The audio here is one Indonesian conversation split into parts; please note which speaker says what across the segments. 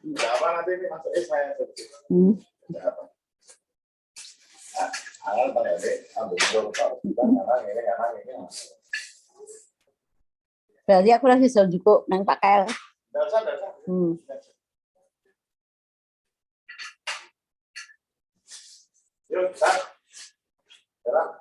Speaker 1: Apa nanti ini masuk saya. Apa?
Speaker 2: Berarti aku lagi juga nang pakai.
Speaker 1: Yuk, San. Jalan.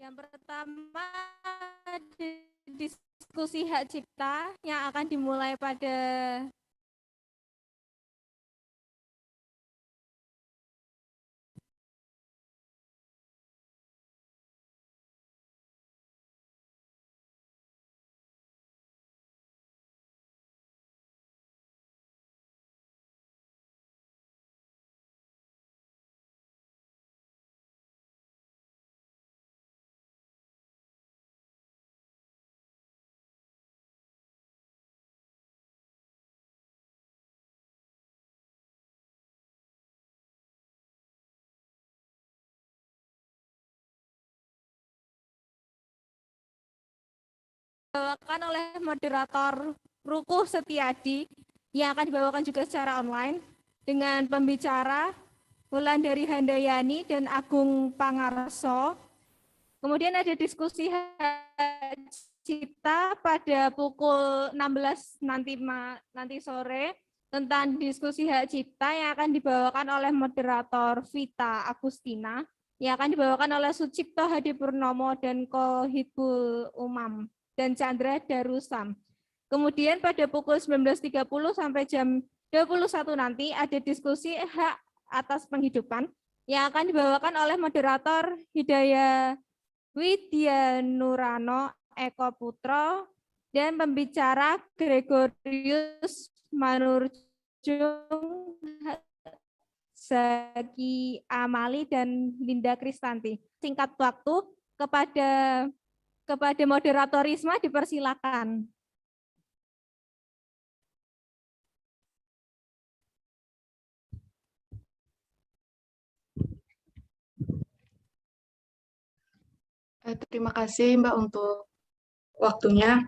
Speaker 3: Yang pertama, diskusi hak cipta yang akan dimulai pada dibawakan oleh moderator Rukuh Setiadi yang akan dibawakan juga secara online dengan pembicara Wulandari Handayani dan Agung Pangarso. Kemudian ada diskusi hak cipta pada pukul 16 nanti sore tentang diskusi hak cipta yang akan dibawakan oleh moderator Vita Agustina yang akan dibawakan oleh Sucipto Hadipurnomo dan Kohibul Umam dan Chandra Darusam. Kemudian pada pukul 19.30 sampai jam 21 nanti ada diskusi hak atas penghidupan yang akan dibawakan oleh moderator Hidayah Widya Nurano Eko Putro dan pembicara Gregorius Manurjung Zaki Amali dan Linda Kristanti. Singkat waktu kepada moderator Risma dipersilakan.
Speaker 4: Terima kasih Mbak untuk waktunya.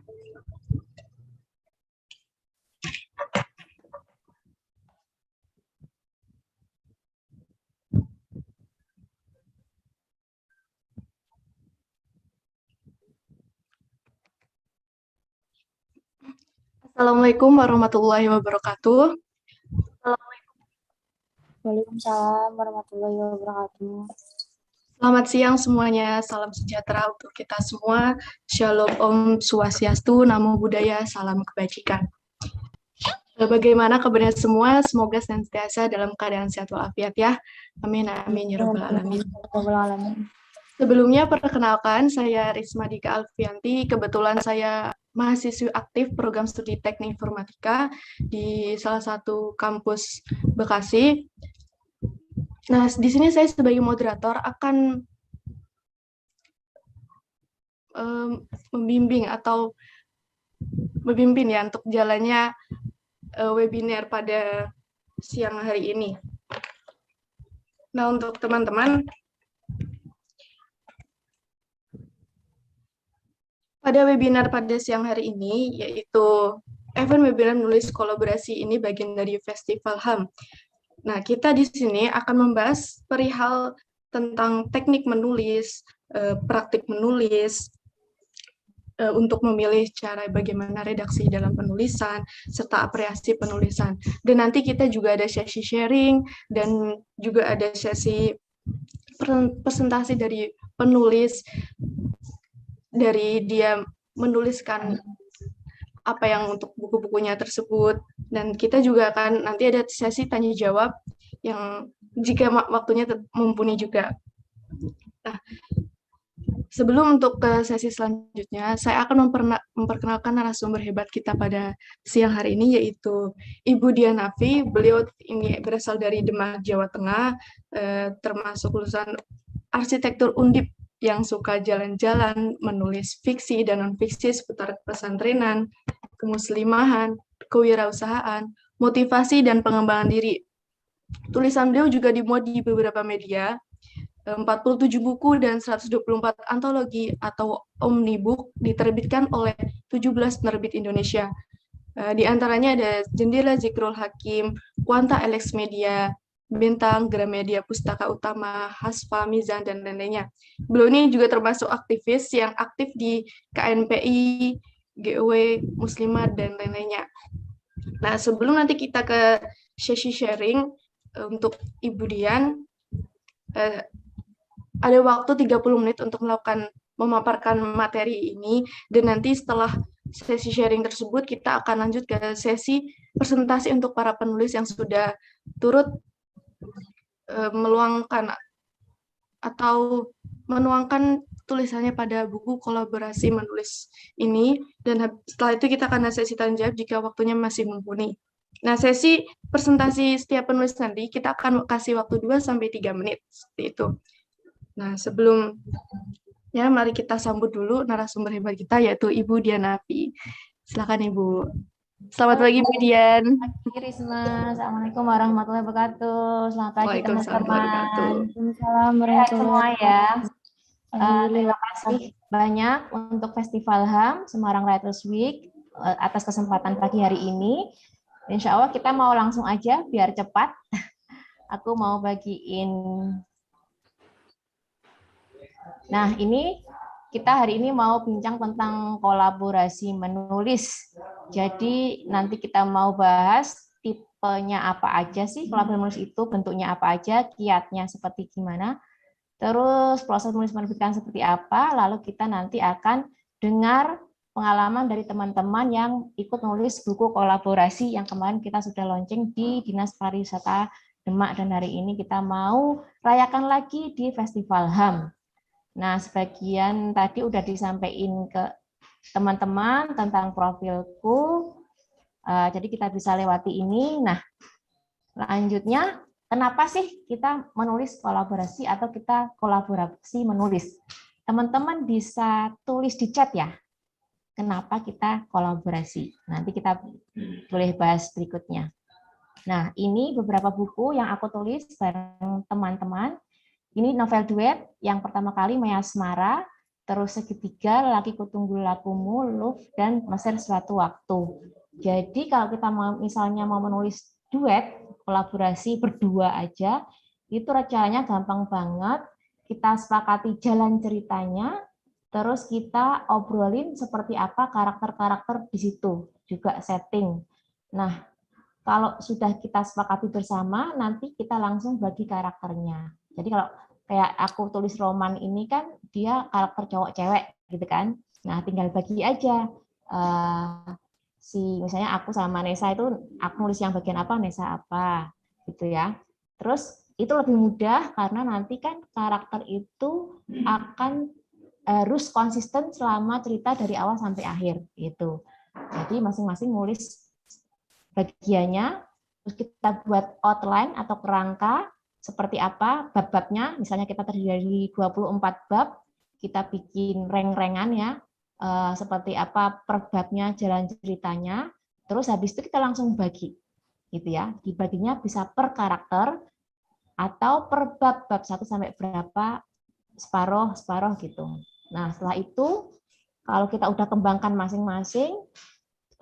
Speaker 4: Assalamualaikum warahmatullahi wabarakatuh.
Speaker 5: Waalaikumsalam warahmatullahi wabarakatuh.
Speaker 4: Selamat siang semuanya, salam sejahtera untuk kita semua. Shalom Om Swastiastu, Namo Buddhaya, salam kebajikan. Bagaimana kabarnya semua? Semoga senantiasa dalam keadaan sehat walafiat ya. Amin, amin, ya rabbal alamin. Sebelumnya perkenalkan, saya Risma Dika Alfianti. Kebetulan saya mahasiswi aktif program studi teknik informatika di salah satu kampus Bekasi. Nah, di sini saya sebagai moderator akan membimbing ya untuk jalannya webinar pada siang hari ini. Nah, untuk teman-teman, Pada webinar pada siang hari ini, yaitu event webinar menulis kolaborasi ini bagian dari Festival HAM. Nah, kita di sini akan membahas perihal tentang teknik menulis, praktik menulis, untuk memilih cara bagaimana redaksi dalam penulisan, serta apresiasi penulisan. Dan nanti kita juga ada sesi sharing, dan juga ada sesi presentasi dari penulis, dari dia menuliskan apa yang untuk buku-bukunya tersebut. Dan kita juga akan nanti ada sesi tanya jawab yang jika waktunya mumpuni juga. Nah, sebelum untuk ke sesi selanjutnya, saya akan memperkenalkan narasumber hebat kita pada siang hari ini, yaitu Ibu Dianafi. Beliau ini berasal dari Demak, Jawa Tengah, termasuk lulusan arsitektur Undip, yang suka jalan-jalan, menulis fiksi dan non-fiksi seputar pesantrenan, kemuslimahan, kewirausahaan, motivasi, dan pengembangan diri. Tulisan beliau juga dimuat di beberapa media, 47 buku dan 124 antologi atau omnibook diterbitkan oleh 17 penerbit Indonesia. Di antaranya ada Jendela Zikrul Hakim, Quanta Alex Media, Bintang, Gramedia Pustaka Utama, Hasfa, Mizan, dan lain-lainnya. Beliau ini juga termasuk aktivis yang aktif di KNPI, GOW, Muslimat, dan lain-lainnya. Nah, sebelum nanti kita ke sesi sharing untuk Ibu Dian, ada waktu 30 menit untuk memaparkan materi ini, dan nanti setelah sesi sharing tersebut, kita akan lanjut ke sesi presentasi untuk para penulis yang sudah turut meluangkan atau menuangkan tulisannya pada buku kolaborasi menulis ini, dan setelah itu kita akan sesi tanya jawab jika waktunya masih mumpuni. Nah, sesi presentasi setiap penulis nanti kita akan kasih waktu 2-3 menit, seperti itu. Nah, sebelumnya mari kita sambut dulu narasumber hebat kita, yaitu Ibu Dianafi. Silakan Ibu. Selamat pagi, Bu Dian.
Speaker 5: Risma, Assalamualaikum warahmatullahi wabarakatuh. Selamat pagi
Speaker 4: Waalaikumsalam
Speaker 5: teman-teman.
Speaker 4: warahmatullahi
Speaker 5: Sehat semua ya.
Speaker 2: Alhamdulillah.
Speaker 5: Terima kasih banyak untuk Festival HAM Semarang Writers Week atas kesempatan pagi hari ini. Insya Allah kita mau langsung aja biar cepat. Aku mau bagiin. Nah, ini kita hari ini mau bincang tentang kolaborasi menulis. Jadi nanti kita mau bahas tipenya apa aja sih kolaborasi menulis itu, bentuknya apa aja, kiatnya seperti gimana, terus proses menulis penerbitan seperti apa, lalu kita nanti akan dengar pengalaman dari teman-teman yang ikut nulis buku kolaborasi yang kemarin kita sudah launching di Dinas Pariwisata Demak, dan hari ini kita mau rayakan lagi di Festival HAM. Nah, sebagian tadi udah disampaikan ke teman-teman tentang profilku, jadi kita bisa lewati ini. Nah, lanjutnya, kenapa sih kita menulis kolaborasi atau kita kolaborasi menulis? Teman-teman bisa tulis di chat ya, kenapa kita kolaborasi. Nanti kita boleh bahas berikutnya. Nah, ini beberapa buku yang aku tulis bareng teman-teman. Ini novel duet, yang pertama kali Maya Asmara, terus segitiga, Laki Kutunggu Lakumu, Love, dan Mesir Suatu Waktu. Jadi kalau kita misalnya mau menulis duet, kolaborasi berdua aja, itu rencananya gampang banget. Kita sepakati jalan ceritanya, terus kita obrolin seperti apa karakter-karakter di situ, juga setting. Nah, kalau sudah kita sepakati bersama, nanti kita langsung bagi karakternya. Jadi kalau kayak aku tulis roman ini kan dia karakter cowok-cewek gitu kan. Nah, tinggal bagi aja. Misalnya aku sama Nesa itu, aku nulis yang bagian apa, Nesa apa, gitu ya. Terus itu lebih mudah karena nanti kan karakter itu akan harus konsisten selama cerita dari awal sampai akhir gitu. Jadi masing-masing nulis bagiannya, terus kita buat outline atau kerangka seperti apa bab-babnya, misalnya kita terdiri dari 24 bab, kita bikin reng-rengan ya, seperti apa per babnya, jalan ceritanya, terus habis itu kita langsung bagi, gitu ya, dibaginya bisa per karakter, atau per bab 1 sampai berapa, separuh gitu. Nah, setelah itu kalau kita udah kembangkan masing-masing,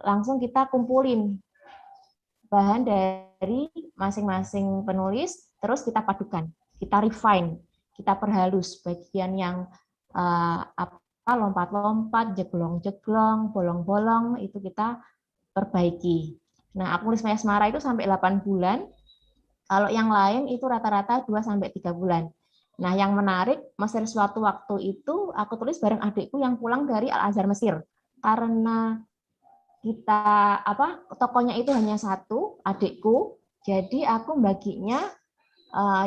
Speaker 5: langsung kita kumpulin bahan dari masing-masing penulis, terus kita padukan, kita refine, kita perhalus bagian yang lompat-lompat, jeglong-jeglong, bolong-bolong, itu kita perbaiki. Nah, aku nulis Maya Asmara itu sampai 8 bulan, kalau yang lain itu rata-rata 2-3 bulan. Nah, yang menarik, Mesir suatu waktu itu aku tulis bareng adikku yang pulang dari Al-Azhar Mesir. Karena kita tokonya itu hanya satu, adikku. Jadi aku baginya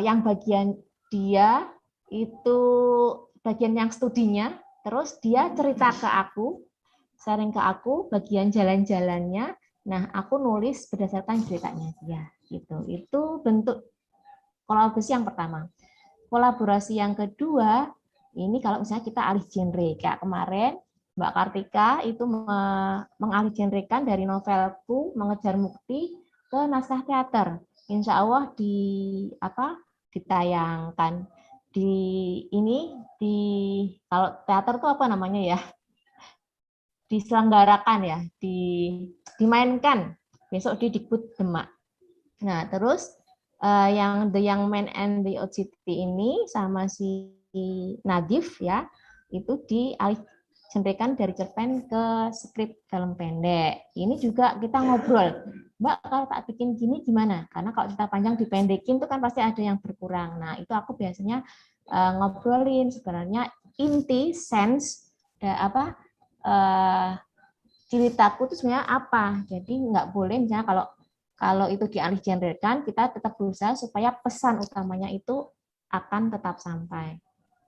Speaker 5: yang bagian dia itu bagian yang studinya, terus dia cerita ke aku, sharing ke aku bagian jalan-jalannya. Nah, aku nulis berdasarkan ceritanya dia. Gitu. Itu bentuk kolaborasi yang pertama. Kolaborasi yang kedua, ini kalau misalnya kita alih genre, kayak kemarin Mbak Kartika itu mengalih genrekan dari novelku Mengejar Mukti ke naskah teater. Insya Allah ditayangkan kalau teater itu apa namanya ya? Diselenggarakan ya, dimainkan besok di Dikbud Demak. Nah, terus yang The Young Man and the Old City ini sama si Nadif ya, itu dialih genrekan dari cerpen ke skrip film pendek. Ini juga kita ngobrol, Mbak kalau tak bikin gini gimana? Karena kalau kita panjang dipendekin itu kan pasti ada yang berkurang. Nah, itu aku biasanya ngobrolin sebenarnya inti sense ceritaku itu sebenarnya apa. Jadi nggak boleh misalnya kalau itu dialih genrekan, kita tetap berusaha supaya pesan utamanya itu akan tetap sampai.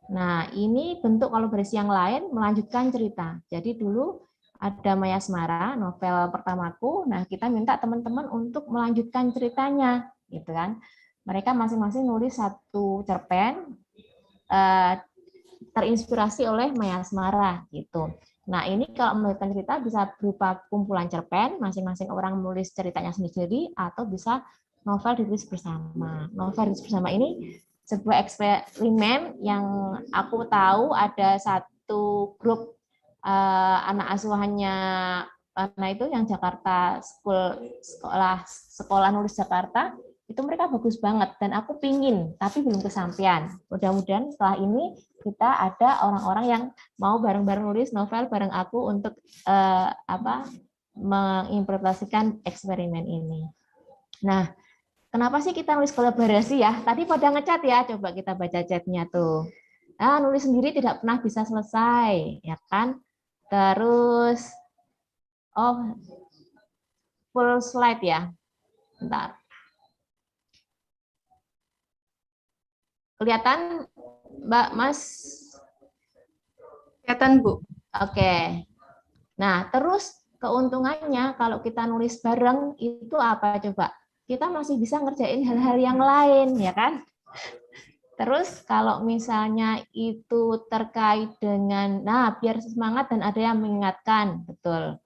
Speaker 5: Nah, ini bentuk kolaborasi yang lain melanjutkan cerita. Jadi dulu ada Maya Asmara, novel pertamaku. Nah, kita minta teman-teman untuk melanjutkan ceritanya, gitu kan. Mereka masing-masing nulis satu cerpen terinspirasi oleh Maya Asmara, gitu. Nah, ini kalau melanjutkan cerita bisa berupa kumpulan cerpen, masing-masing orang menulis ceritanya sendiri, atau bisa novel ditulis bersama. Novel ditulis bersama ini sebuah eksperimen yang aku tahu ada satu grup anak asuhannya mana itu yang Jakarta sekolah nulis Jakarta, itu mereka bagus banget dan aku pingin tapi belum kesampaian. Mudah-mudahan setelah ini kita ada orang-orang yang mau bareng-bareng nulis novel bareng aku untuk mengimplementasikan eksperimen ini. Nah, kenapa sih kita nulis kolaborasi ya? Tadi pada ngecat ya, coba kita baca chatnya tuh. Nah, nulis sendiri tidak pernah bisa selesai, ya kan? Terus, full slide ya. Bentar. Kelihatan, Mbak, Mas?
Speaker 4: Kelihatan, Bu.
Speaker 5: Oke. Nah, terus keuntungannya kalau kita nulis bareng itu apa coba? Kita masih bisa ngerjain hal-hal yang lain, ya kan? Terus kalau misalnya itu terkait dengan, biar semangat dan ada yang mengingatkan, betul.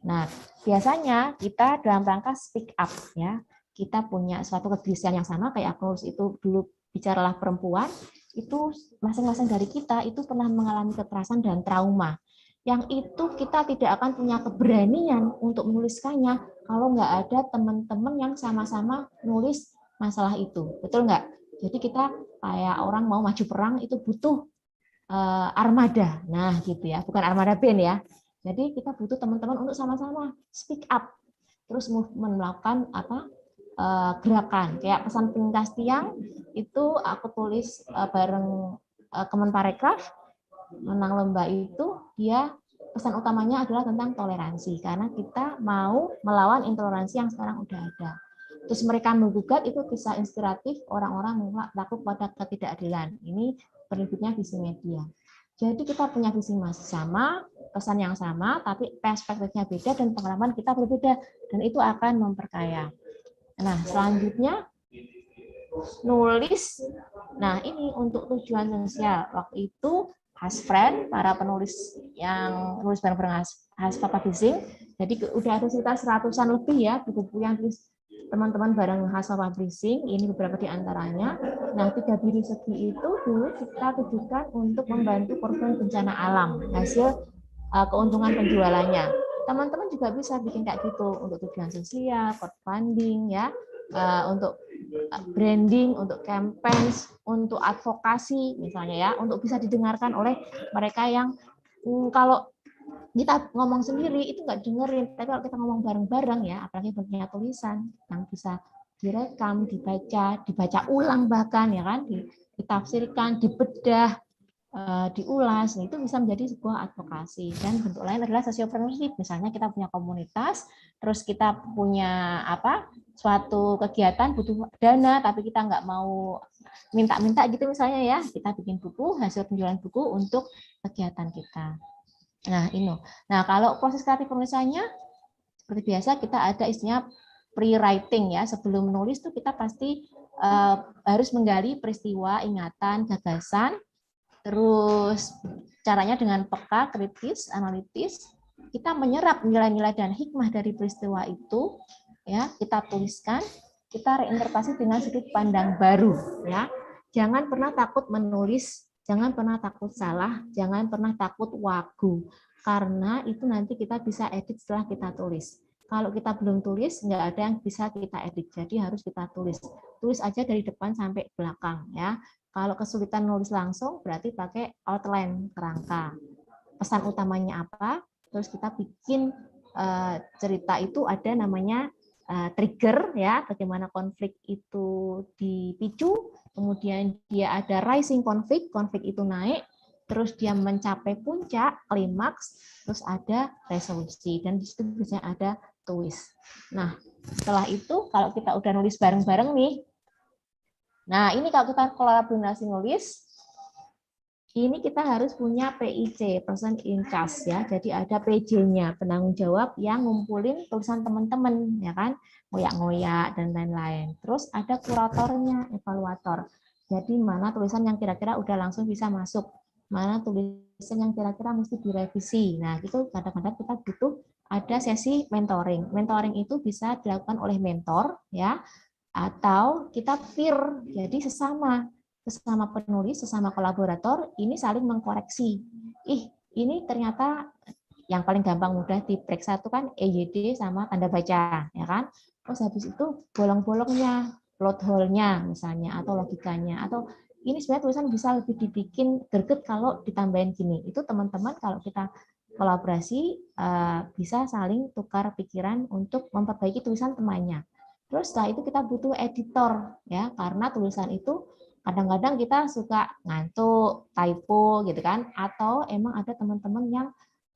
Speaker 5: Nah, biasanya kita dalam rangka speak up, ya. Kita punya suatu kegelisahan yang sama, kayak aku itu dulu bicaralah perempuan, itu masing-masing dari kita itu pernah mengalami kekerasan dan trauma. Yang itu kita tidak akan punya keberanian untuk menuliskannya kalau nggak ada teman-teman yang sama-sama nulis masalah itu. Betul nggak? Jadi kita kayak orang mau maju perang itu butuh armada. Nah, gitu ya. Bukan armada band ya. Jadi kita butuh teman-teman untuk sama-sama speak up. Terus movement melakukan gerakan. Kayak pesan pengintas tiang itu aku tulis bareng Kemenparekraf. Menang lomba itu dia pesan utamanya adalah tentang toleransi karena kita mau melawan intoleransi yang sekarang udah ada. Terus mereka menggugat itu kisah inspiratif orang-orang melakukan pada ketidakadilan. Ini penerbitnya Visi Media. Jadi kita punya visi sama, pesan yang sama, tapi perspektifnya beda dan pengalaman kita berbeda dan itu akan memperkaya. Nah, selanjutnya nulis. Nah, ini untuk tujuan sosial. Waktu itu Hasfriend, para penulis yang nulis bareng-bareng Hasfa Publishing, jadi udah ada sekitar 100-an lebih ya buku-buku yang tulis teman-teman bareng Hasfa Publishing, ini beberapa di antaranya. Nah, 3 biru segi itu dulu kita tujukan untuk membantu korban bencana alam, hasil keuntungan penjualannya. Teman-teman juga bisa bikin kayak gitu untuk tujuan sosial, crowdfunding ya, untuk branding, untuk campaigns, untuk advokasi misalnya ya, untuk bisa didengarkan oleh mereka yang kalau kita ngomong sendiri itu nggak dengerin, tapi kalau kita ngomong bareng-bareng ya, apalagi bentuknya tulisan yang bisa direkam, dibaca ulang bahkan ya kan, ditafsirkan, dibedah, diulas, itu bisa menjadi sebuah advokasi. Dan bentuk lain adalah sociopreneurship. Misalnya kita punya komunitas, terus kita punya suatu kegiatan butuh dana, tapi kita nggak mau minta-minta gitu misalnya ya, kita bikin buku, hasil penjualan buku untuk kegiatan kita. Nah, ini. Nah, kalau proses kreatif penulisannya seperti biasa kita ada istilah pre-writing ya. Sebelum menulis tuh kita pasti harus menggali peristiwa, ingatan, gagasan. Terus caranya dengan peka, kritis, analitis, kita menyerap nilai-nilai dan hikmah dari peristiwa itu, ya kita tuliskan, kita reinterpretasi dengan sudut pandang baru, ya. Jangan pernah takut menulis, jangan pernah takut salah, jangan pernah takut wagu, karena itu nanti kita bisa edit setelah kita tulis. Kalau kita belum tulis, nggak ada yang bisa kita edit, jadi harus kita tulis. Tulis aja dari depan sampai belakang, ya. Kalau kesulitan nulis langsung, berarti pakai outline kerangka. Pesan utamanya apa? Terus kita bikin cerita itu ada namanya trigger, ya, bagaimana konflik itu dipicu. Kemudian dia ada rising konflik, konflik itu naik. Terus dia mencapai puncak, klimaks. Terus ada resolusi. Dan di situ biasanya ada twist. Nah, setelah itu kalau kita udah nulis bareng-bareng nih. Nah, ini kalau kita kolaborasi nulis, ini kita harus punya PIC, person in charge ya. Jadi ada PJ-nya, penanggung jawab yang ngumpulin tulisan teman-teman, ya kan, ngoyak-ngoyak dan lain-lain. Terus ada kuratornya, evaluator. Jadi mana tulisan yang kira-kira udah langsung bisa masuk, mana tulisan yang kira-kira mesti direvisi. Nah, itu kadang-kadang kita butuh ada sesi mentoring. Mentoring itu bisa dilakukan oleh mentor, ya. Atau kita peer, jadi sesama penulis, sesama kolaborator, ini saling mengkoreksi. Ini ternyata yang paling gampang mudah diperiksa itu kan EYD sama tanda baca, ya kan? Terus habis itu bolong-bolongnya, plot hole-nya misalnya, atau logikanya, atau ini sebenarnya tulisan bisa lebih dibikin greget kalau ditambahin gini. Itu teman-teman kalau kita kolaborasi bisa saling tukar pikiran untuk memperbaiki tulisan temannya. Terus setelah itu kita butuh editor, ya, karena tulisan itu kadang-kadang kita suka ngantuk, typo gitu kan, atau emang ada teman-teman yang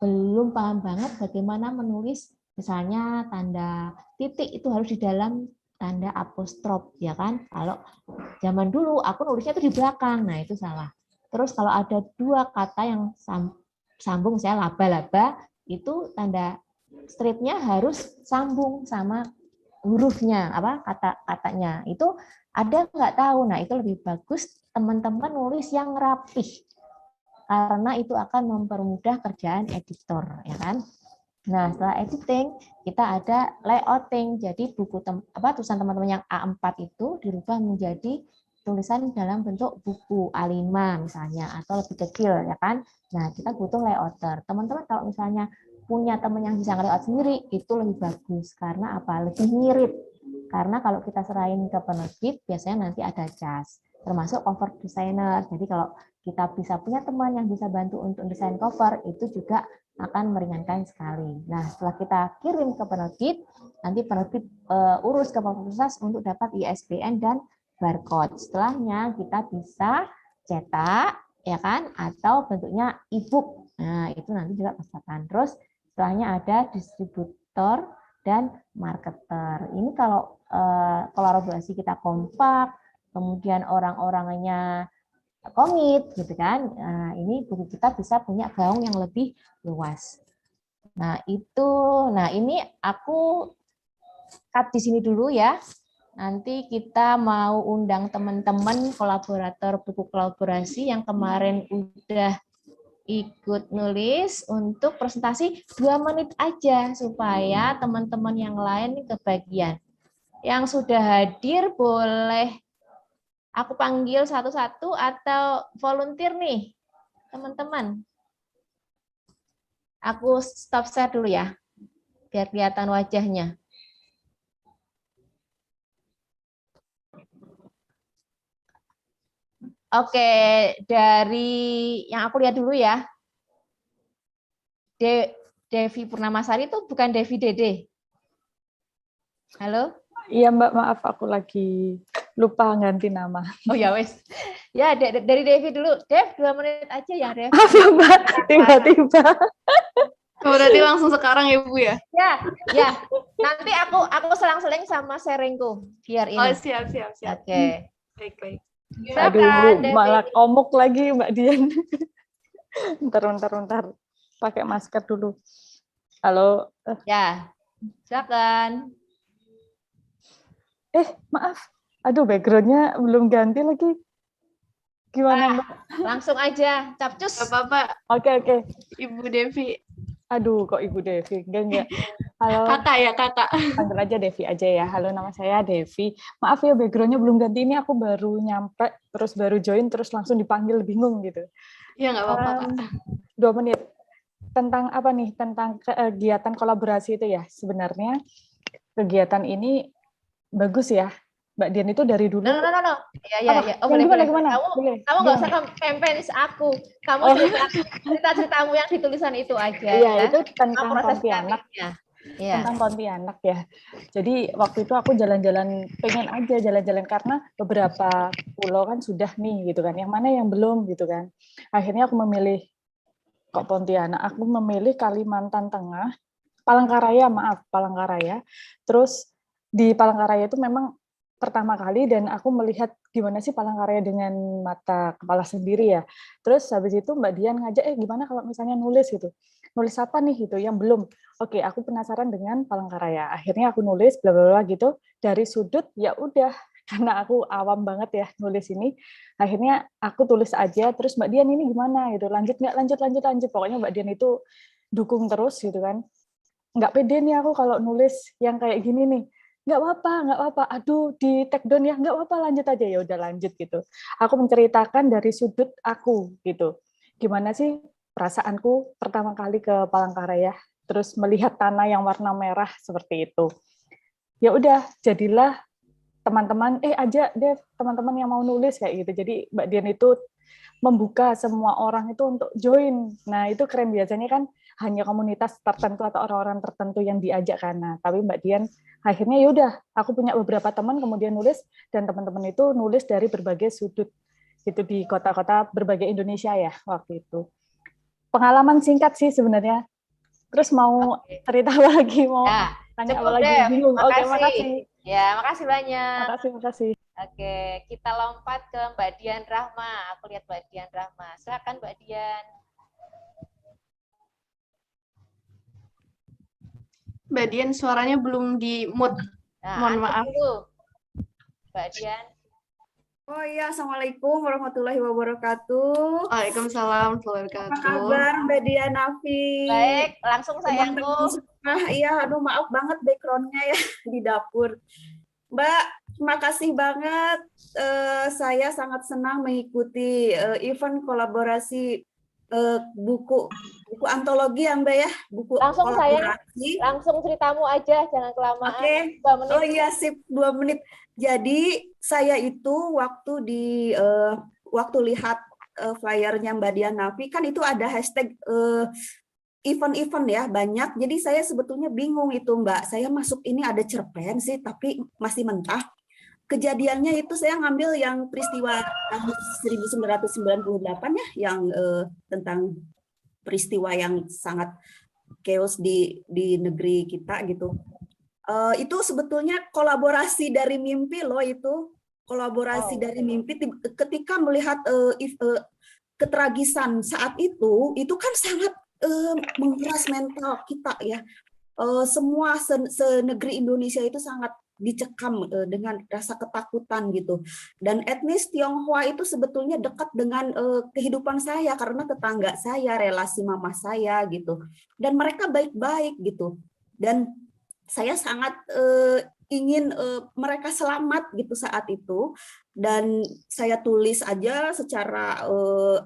Speaker 5: belum paham banget bagaimana menulis, misalnya tanda titik itu harus di dalam tanda apostrof, ya kan. Kalau zaman dulu aku nulisnya itu di belakang, nah itu salah. Terus kalau ada dua kata yang sambung, saya laba-laba, itu tanda stripnya harus sambung sama hurufnya, kata-katanya itu ada nggak tahu. Nah, itu lebih bagus teman-teman nulis yang rapih karena itu akan mempermudah kerjaan editor, ya kan. Nah, setelah editing kita ada layouting. Jadi buku tulisan teman-teman yang A4 itu dirubah menjadi tulisan dalam bentuk buku A5 misalnya, atau lebih kecil, ya kan. Nah, kita butuh layouter. Teman-teman kalau misalnya punya teman yang bisa nge-layout sendiri, itu lebih bagus. Karena apa? Lebih mirip. Karena kalau kita serahin ke penerbit, biasanya nanti ada jas. Termasuk cover designer. Jadi kalau kita bisa punya teman yang bisa bantu untuk desain cover, itu juga akan meringankan sekali. Nah, setelah kita kirim ke penerbit, nanti penerbit urus ke fakultas untuk dapat ISBN dan barcode. Setelahnya kita bisa cetak, ya kan, atau bentuknya e-book. Nah, itu nanti juga pesertaan. Terus setelahnya ada distributor dan marketer. Ini kalau kolaborasi kita kompak, kemudian orang-orangnya komit, gitu kan. Nah, ini buku kita bisa punya gaung yang lebih luas. Nah, ini aku cut di sini dulu ya. Nanti kita mau undang teman-teman kolaborator buku kolaborasi yang kemarin udah ikut nulis untuk presentasi 2 menit aja supaya teman-teman yang lain kebagian. Yang sudah hadir boleh aku panggil satu-satu atau volunteer nih, teman-teman. Aku stop share dulu ya, biar kelihatan wajahnya. Oke, dari yang aku lihat dulu ya. Devi Purnamasari itu bukan Devi Dede. Halo?
Speaker 6: Iya Mbak, maaf aku lagi lupa ganti nama.
Speaker 5: Oh ya wes. Ya, dari Devi dulu. Dev, 2 menit aja ya, Dev.
Speaker 6: Maaf ya Mbak, tiba-tiba.
Speaker 4: Berarti langsung sekarang ya Bu ya?
Speaker 5: Ya. Nanti aku selang-seling sama sharingku biar ini.
Speaker 4: Oh siap.
Speaker 5: Oke.
Speaker 4: Baik.
Speaker 5: Silakan, Devi.
Speaker 6: Malah komuk lagi Mbak Dian. Bentar. Pakai masker dulu. Halo.
Speaker 5: Ya, silakan.
Speaker 6: Maaf. Aduh, background-nya belum ganti lagi. Gimana Mbak?
Speaker 5: Langsung aja, capcus.
Speaker 4: Gak apa-apa,
Speaker 6: Oke.
Speaker 4: Ibu Devi.
Speaker 6: Aduh, kok Ibu Devi? Enggak. Halo.
Speaker 4: Kakak.
Speaker 6: Panggil aja Devi aja ya. Halo, nama saya Devi. Maaf ya, background-nya belum ganti. Ini aku baru nyampe, terus baru join, terus langsung dipanggil, bingung gitu.
Speaker 4: Iya nggak apa-apa Kak.
Speaker 6: 2 menit. Tentang apa nih? Tentang kegiatan kolaborasi itu ya. Sebenarnya kegiatan ini bagus ya. Mbak Dian itu dari dulu.
Speaker 5: No. Ya. Oh, boleh.
Speaker 6: Gimana?
Speaker 5: Kamu nggak usah campaign aku. Kamu cerita-ceritamu yang di tulisan itu aja.
Speaker 6: Iya,
Speaker 5: ya.
Speaker 6: itu tentang
Speaker 5: Proses
Speaker 6: Pontianak.
Speaker 5: campaignnya. Ya.
Speaker 6: Tentang Pontianak ya. Jadi waktu itu aku pengen aja jalan-jalan karena beberapa pulau kan sudah nih gitu kan. Yang mana yang belum gitu kan. Akhirnya aku memilih kok Pontianak. Aku memilih Kalimantan Tengah, Palangkaraya. Terus di Palangkaraya itu memang pertama kali dan aku melihat gimana sih Palangkaraya dengan mata kepala sendiri ya. Terus habis itu Mbak Dian ngajak, gimana kalau misalnya nulis gitu. Nulis apa nih gitu yang belum. Oke, aku penasaran dengan Palangkaraya. Akhirnya aku nulis bla bla bla gitu dari sudut ya udah karena aku awam banget ya nulis ini. Akhirnya aku tulis aja terus Mbak Dian ini gimana gitu. Lanjut nggak? Lanjut. Pokoknya Mbak Dian itu dukung terus gitu kan. Nggak pede nih aku kalau nulis yang kayak gini nih. Nggak apa-apa, aduh di take down ya, nggak apa-apa lanjut aja, ya udah lanjut gitu. Aku menceritakan dari sudut aku gitu. Gimana sih perasaanku pertama kali ke Palangkaraya, terus melihat tanah yang warna merah seperti itu. Ya udah, jadilah teman-teman, ajak deh teman-teman yang mau nulis kayak gitu. Jadi Mbak Dian itu membuka semua orang itu untuk join. Nah, itu keren, biasanya kan hanya komunitas tertentu atau orang-orang tertentu yang diajak karena. Tapi Mbak Dian akhirnya yaudah, aku punya beberapa teman kemudian nulis dan teman-teman itu nulis dari berbagai sudut itu di kota-kota berbagai Indonesia ya waktu itu. Pengalaman singkat sih sebenarnya. Terus mau cerita apa lagi, mau tanya apa lagi, bingung. Oke, makasih.
Speaker 5: Ya, makasih banyak.
Speaker 6: Makasih.
Speaker 5: Oke, kita lompat ke Mbak Dian Rahma. Aku lihat Mbak Dian Rahma. Silakan Mbak Dian.
Speaker 4: Mbak Dian suaranya belum di mute. Mohon maaf.
Speaker 5: Dulu. Mbak Dian.
Speaker 7: Oh iya, Assalamualaikum warahmatullahi wabarakatuh.
Speaker 4: Waalaikumsalam warahmatullahi wabarakatuh.
Speaker 7: Apa kabar Mbak Dian Nafi?
Speaker 5: Baik, langsung sayangku.
Speaker 7: Iya, aduh maaf banget background-nya ya di dapur. Mbak, terima kasih banget. Saya sangat senang mengikuti event kolaborasi buku antologi ya Mbak ya, buku
Speaker 5: langsung
Speaker 7: kolaborasi.
Speaker 5: Langsung ceritamu aja, jangan kelamaan.
Speaker 7: Oke.
Speaker 5: 2 menit.
Speaker 7: Oh iya sip, 2 menit. Jadi saya itu waktu lihat flyernya Mbak Dian Nafi kan itu ada hashtag event-event ya banyak. Jadi saya sebetulnya bingung itu Mbak. Saya masuk ini ada cerpen sih tapi masih mentah. Kejadiannya itu saya ngambil yang peristiwa tahun 1998 ya, yang tentang peristiwa yang sangat chaos di negeri kita gitu. Itu sebetulnya kolaborasi dari mimpi loh, itu kolaborasi dari mimpi ketika melihat ketragisan saat itu kan sangat menguras mental kita ya. Semua senegeri Indonesia itu sangat dicekam dengan rasa ketakutan gitu. Dan etnis Tionghoa itu sebetulnya dekat dengan kehidupan saya karena tetangga saya, relasi mama saya gitu. Dan mereka baik-baik gitu. Dan saya sangat ingin mereka selamat gitu saat itu, dan saya tulis aja secara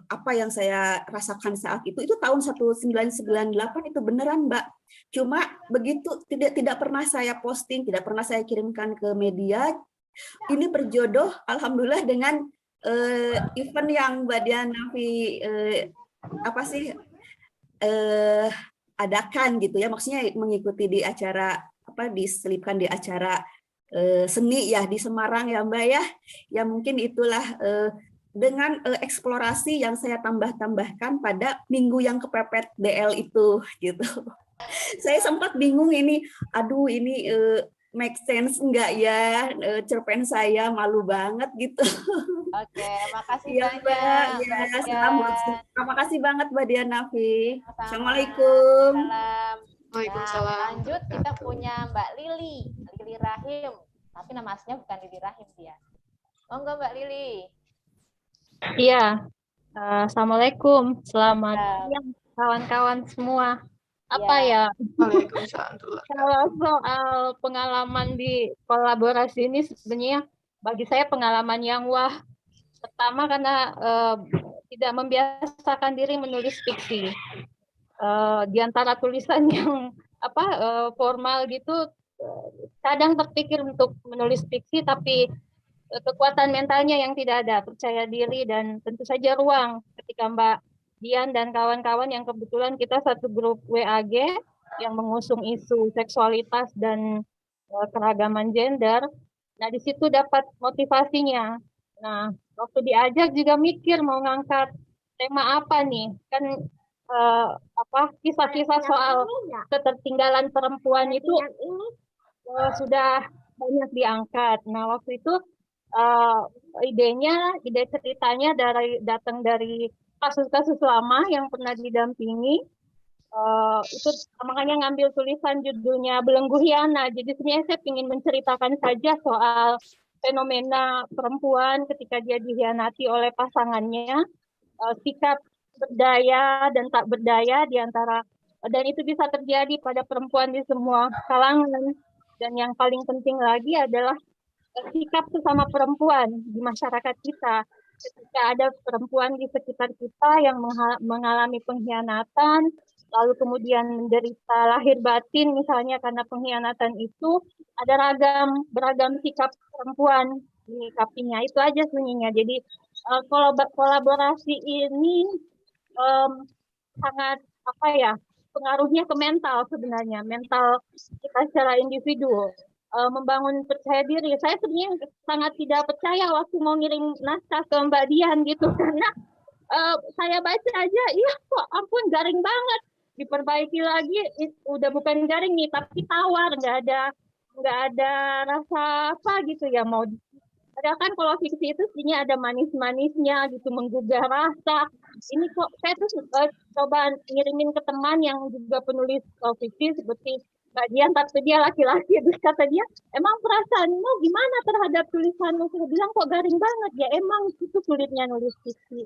Speaker 7: apa yang saya rasakan saat itu tahun 1998 itu beneran Mbak. Cuma begitu tidak pernah saya posting, tidak pernah saya kirimkan ke media. Ini berjodoh alhamdulillah dengan event yang Mbak Dianafi apa sih adakan gitu ya, maksudnya mengikuti di acara apa, diselipkan di acara seni ya di Semarang ya Mbak ya. Ya mungkin itulah dengan eksplorasi yang saya tambahkan pada minggu yang kepepet DL itu gitu. Saya sempat bingung ini, aduh ini make sense enggak ya, cerpen saya malu banget gitu.
Speaker 5: Oke, makasih
Speaker 7: Iya
Speaker 5: banyak.
Speaker 7: Mbak, ya,
Speaker 5: Mbak
Speaker 7: selamat.
Speaker 5: Dian.
Speaker 7: Terima kasih banget Mbak Dianafi.
Speaker 5: Sama-sama.
Speaker 7: Assalamualaikum.
Speaker 5: Salam. Nah,
Speaker 4: Waalaikumsalam.
Speaker 5: lanjut kita punya Mbak Lili Rahim. Tapi nama aslinya bukan Lili Rahim dia. Monggo Mbak Lili.
Speaker 8: Iya, Assalamualaikum, selamat
Speaker 5: Ya.
Speaker 8: siang kawan-kawan semua. Apa ya,
Speaker 4: Waalaikumsalam.
Speaker 8: kalau soal pengalaman di kolaborasi ini sebenarnya bagi saya pengalaman yang wah. Pertama karena tidak membiasakan diri menulis fiksi. Di antara tulisan yang formal gitu, kadang terpikir untuk menulis fiksi, tapi kekuatan mentalnya yang tidak ada, percaya diri, dan tentu saja ruang ketika Mbak Dian dan kawan-kawan yang kebetulan kita satu grup WAG yang mengusung isu seksualitas dan keragaman gender. Nah, di situ dapat motivasinya. Nah, waktu diajak juga mikir mau ngangkat tema apa nih, kan kisah-kisah soal ketertinggalan perempuan itu sudah banyak diangkat. Nah, waktu itu ide ceritanya datang dari kasus-kasus lama yang pernah didampingi. Itu makanya ngambil tulisan judulnya Belenggu Hiana. Jadi sebenarnya saya ingin menceritakan saja soal fenomena perempuan ketika dia dihianati oleh pasangannya, sikap berdaya dan tak berdaya di antara, dan itu bisa terjadi pada perempuan di semua kalangan. Dan yang paling penting lagi adalah sikap sesama perempuan di masyarakat kita. Ketika ada perempuan di sekitar kita yang mengalami pengkhianatan, lalu kemudian menderita lahir batin misalnya karena pengkhianatan itu, ada beragam sikap perempuan menyikapinya. Itu aja sebenarnya. Jadi kolaborasi ini sangat pengaruhnya ke mental sebenarnya, mental kita secara individu. Membangun percaya diri. Saya sebenarnya sangat tidak percaya waktu mau ngirim naskah ke Mbak Dian gitu, karena saya baca aja, iya kok ampun garing banget, diperbaiki lagi, udah bukan garing nih tapi tawar, nggak ada rasa apa gitu ya mau. Padahal kan kalau fiksi itu sebenarnya ada manis-manisnya gitu, menggugah rasa. Ini kok saya tuh coba ngirimin ke teman yang juga penulis fiksi seperti Mbak Dian, tapi dia laki-laki, terus kata dia, emang perasaanmu gimana terhadap tulisanmu? Saya bilang kok garing banget, ya emang itu sulitnya nulis fiksi.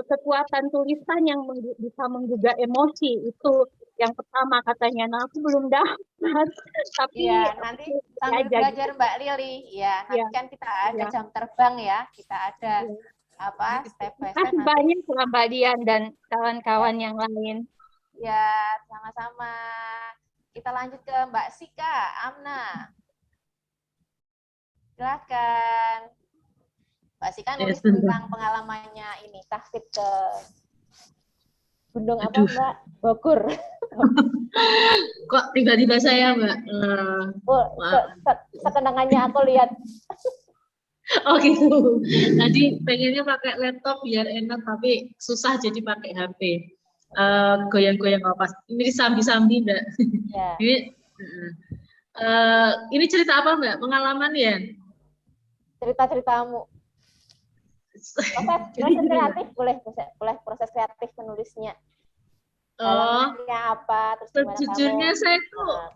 Speaker 8: Kekuatan tulisan yang bisa menggugah emosi, itu yang pertama katanya. Nah, aku belum dapat, tapi
Speaker 5: ya, nanti sambil belajar Mbak Lili, ya nanti kan kita ada jam terbang ya, kita ada step by step.
Speaker 8: Banyak Mbak Dian dan kawan-kawan yang lain.
Speaker 5: Ya, sama-sama. Kita lanjut ke Mbak Sika Amna. Silakan. Mbak Sika nulis tentang pengalamannya ini, taksib ke Gunung apa Mbak? Bogor.
Speaker 9: Kok tiba-tiba saya Mbak?
Speaker 5: Sekenangannya aku lihat.
Speaker 9: Oh gitu. Tadi pengennya pakai laptop biar enak, tapi susah jadi pakai HP. Goyang-goyang pas. Ini sambi-sambi Mbak.
Speaker 5: Ya.
Speaker 9: Ini cerita apa Mbak? Pengalaman ya?
Speaker 5: Cerita-ceritamu. Proses kreatif boleh proses kreatif menulisnya. Apa? Terus
Speaker 9: sejujurnya saya tuh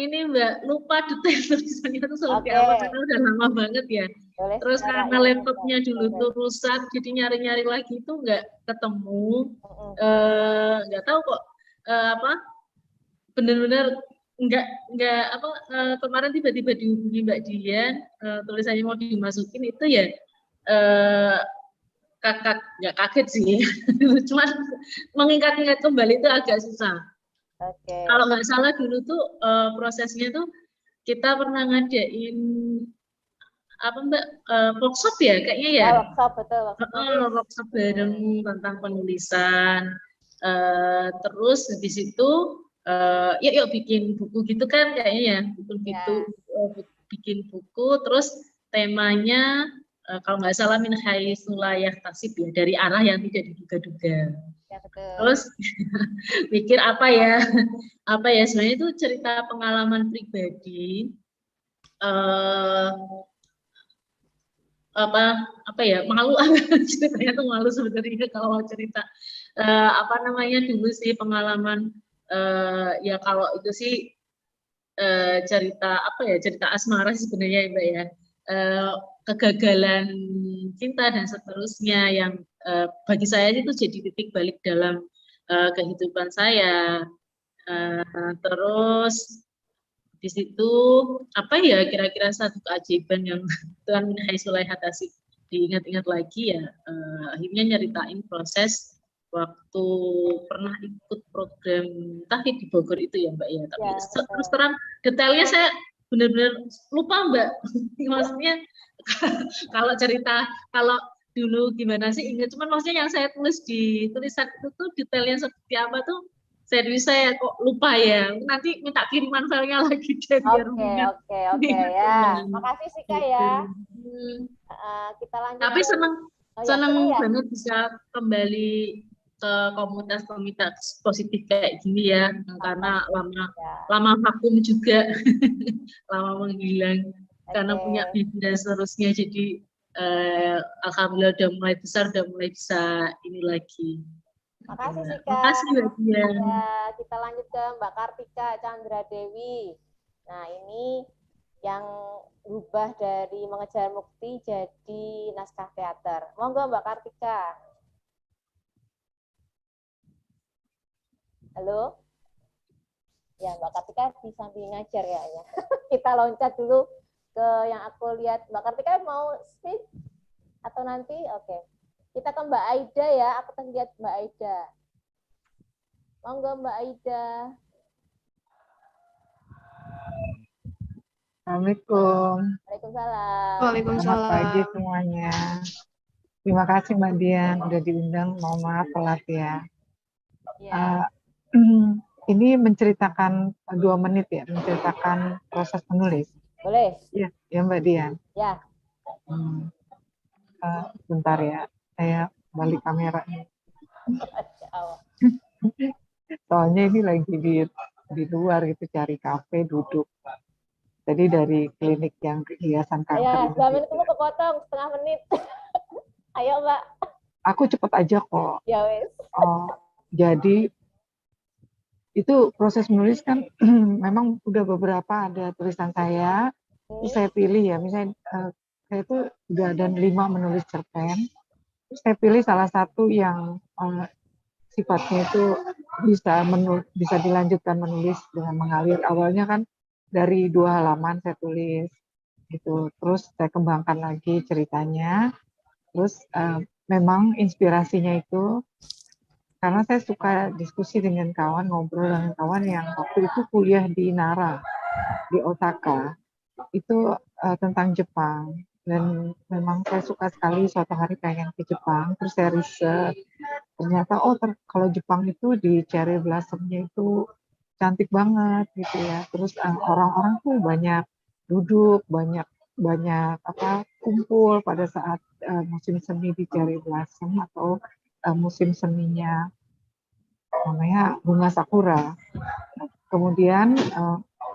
Speaker 9: ini Mbak lupa detail tulisannya itu seperti apa karena udah lama banget ya. Boleh, terus karena laptopnya dulu tuh rusak, jadi nyari-nyari lagi itu nggak ketemu. Nggak tahu kok bener-bener nggak apa kemarin tiba-tiba dihubungi Mbak Dian, tulisannya mau dimasukin itu ya kakak nggak kaget sih, cuman mengingat-ingat kembali itu agak susah. Kalau nggak salah dulu tuh prosesnya tuh kita pernah ngadain apa Mbak workshop ya kayaknya ya.
Speaker 5: Workshop betul.
Speaker 9: Workshop bareng tentang penulisan. Terus di situ yuk bikin buku gitu kan kayaknya ya, bikin buku. Terus temanya kalau nggak salah min haitsu la yahtasib ya, dari arah yang tidak diduga-duga.
Speaker 5: Ya, betul.
Speaker 9: Terus mikir apa ya sebenarnya itu cerita pengalaman pribadi. Apa ya malu ceritanya tuh malu sebenarnya kalau cerita apa namanya dulu sih pengalaman ya kalau itu sih cerita apa ya cerita asmara sebenarnya ya Mbak ya, kegagalan cinta dan seterusnya yang bagi saya itu jadi titik balik dalam kehidupan saya. Terus di situ apa ya kira-kira satu keajaiban yang Tuhan min haitsu la yahtasib diingat-ingat lagi ya, akhirnya nyeritain proses waktu pernah ikut program tahfidz di Bogor itu ya Mbak ya, tapi terus terang detailnya saya benar-benar lupa Mbak. Maksudnya kalau cerita kalau dulu gimana sih ingat, cuman maksudnya yang saya tulis di tulisan itu tuh detailnya seperti apa tuh serius saya kok lupa ya, nanti minta kiriman filenya lagi deh biar
Speaker 5: Oke ya, makasih sih Kak ya. Kita lanjut.
Speaker 9: Tapi seneng banget bisa kembali ke komunitas positif kayak gini ya, karena lama vakum juga, lama menghilang karena punya bibi dan seterusnya, jadi alhamdulillah udah mulai besar, udah mulai bisa ini lagi.
Speaker 5: Makasih sih Kak.
Speaker 9: Makasih Mbak Dian.
Speaker 5: Ya, kita lanjut ke Mbak Kartika Chandra Dewi. Nah ini yang berubah dari mengejar mukti jadi naskah teater. Monggo Mbak Kartika. Halo? Ya Mbak Kartika di samping ngajar ya. Kita loncat dulu ke yang aku lihat. Mbak Kartika mau speak atau nanti? Oke. Kita ke Mbak Aida ya, aku tadi lihat Mbak Aida. Monggo Mbak Aida.
Speaker 10: Assalamualaikum.
Speaker 5: Waalaikumsalam.
Speaker 10: Selamat pagi semuanya. Terima kasih Mbak Dian udah diundang, mohon maaf telat ya. Ini menceritakan 2 menit ya, menceritakan proses menulis.
Speaker 5: Boleh.
Speaker 10: Ya Mbak Dian.
Speaker 5: Ya.
Speaker 10: Bentar ya. Saya balik kamera nih. Soalnya ini lagi di luar gitu, cari kafe duduk. Jadi dari klinik yang hiasan kanker.
Speaker 5: Ya, 2 menit itu kepotong, setengah menit. Ayo Mbak.
Speaker 10: Aku cepet aja kok.
Speaker 5: Ya wes.
Speaker 10: Jadi itu proses menulis kan memang udah beberapa ada tulisan saya. Terus saya pilih ya, misalnya saya itu udah ada 5 menulis cerpen. Saya pilih salah satu yang sifatnya itu bisa dilanjutkan menulis dengan mengalir. Awalnya kan dari 2 halaman saya tulis gitu, terus saya kembangkan lagi ceritanya. Terus memang inspirasinya itu karena saya suka diskusi dengan kawan, ngobrol dengan kawan yang waktu itu kuliah di Nara, di Osaka, itu tentang Jepang. Dan memang saya suka sekali suatu hari pengen ke Jepang, terus saya riset, ternyata kalau Jepang itu di cherry blossom-nya itu cantik banget gitu ya. Terus orang-orang tuh banyak duduk, banyak kumpul pada saat musim semi di cherry blossom atau musim seminya namanya bunga sakura. Kemudian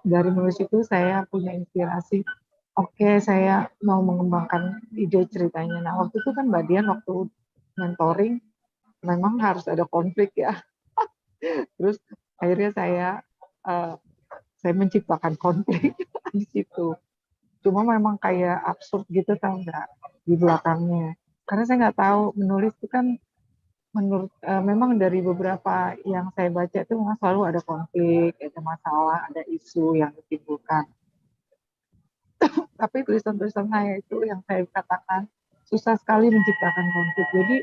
Speaker 10: dari menulis itu saya punya inspirasi. Oke, saya mau mengembangkan ide ceritanya. Nah, waktu itu kan Mbak Dian waktu mentoring memang harus ada konflik ya. Terus akhirnya saya menciptakan konflik di situ. Cuma memang kayak absurd gitu tahu nggak di belakangnya. Karena saya nggak tahu menulis itu kan memang dari beberapa yang saya baca itu memang selalu ada konflik, ada masalah, ada isu yang ditimbulkan. Tapi tulisan-tulisan saya itu yang saya katakan susah sekali menciptakan konflik. Jadi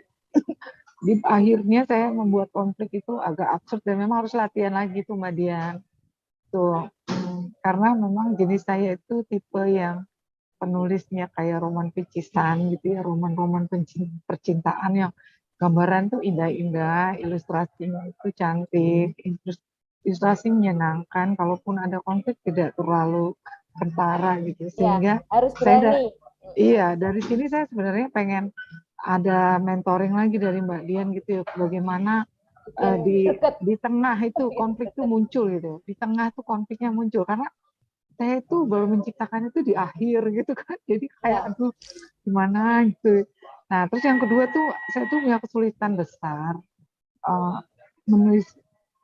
Speaker 10: di akhirnya saya membuat konflik itu agak absurd dan memang harus latihan lagi tuh Mbak Dian. Tuh, karena memang jenis saya itu tipe yang penulisnya kayak roman picisan gitu ya, roman-roman percintaan yang gambaran tuh indah-indah, ilustrasinya itu cantik, ilustrasi menyenangkan, kalaupun ada konflik tidak terlalu kentara gitu, sehingga
Speaker 5: harus
Speaker 10: saya
Speaker 5: berani.
Speaker 10: iya, dari sini saya sebenarnya pengen ada mentoring lagi dari Mbak Dian gitu ya, bagaimana di tengah itu konflik tuh muncul gitu, di tengah tuh konfliknya muncul, karena saya tuh baru menciptakan itu di akhir gitu kan, jadi kayak aduh gimana gitu. Nah terus yang kedua tuh saya tuh punya kesulitan besar menulis.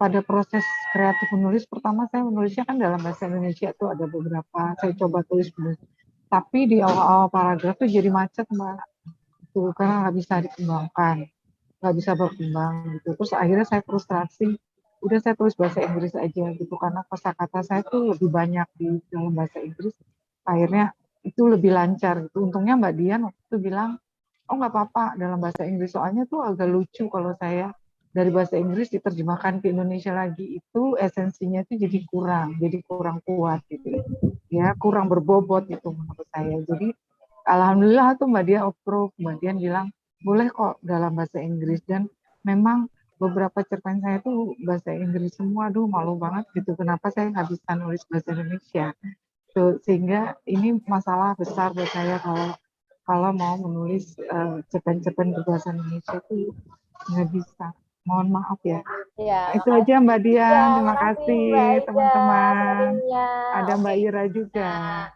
Speaker 10: Pada proses kreatif menulis, pertama saya menulisnya kan dalam bahasa Indonesia tuh ada beberapa saya coba tulis, tapi di awal-awal paragraf tuh jadi macet Mbak, tuh karena nggak bisa dikembangkan, nggak bisa berkembang gitu. Terus akhirnya saya frustrasi, udah saya tulis bahasa Inggris aja gitu, karena kosakata saya tuh lebih banyak di dalam bahasa Inggris, akhirnya itu lebih lancar gitu. Untungnya Mbak Dian waktu itu bilang, oh nggak apa-apa dalam bahasa Inggris, soalnya tuh agak lucu kalau saya dari bahasa Inggris diterjemahkan ke Indonesia lagi, itu esensinya itu jadi kurang kuat gitu ya, kurang berbobot itu menurut saya. Jadi alhamdulillah tuh Mbak Dian approve, Mbak Dian bilang boleh kok dalam bahasa Inggris, dan memang beberapa cerpen saya tuh bahasa Inggris semua, aduh malu banget gitu, kenapa saya nggak bisa nulis bahasa Indonesia. Tuh, sehingga ini masalah besar buat saya kalau mau menulis cerpen-cerpen berbahasa Indonesia itu nggak bisa. Mohon maaf ya.
Speaker 5: Ya,
Speaker 10: Itu aja Mbak Dian.
Speaker 5: ya,
Speaker 10: Terima kasih teman-teman. Ada Mbak Ira juga.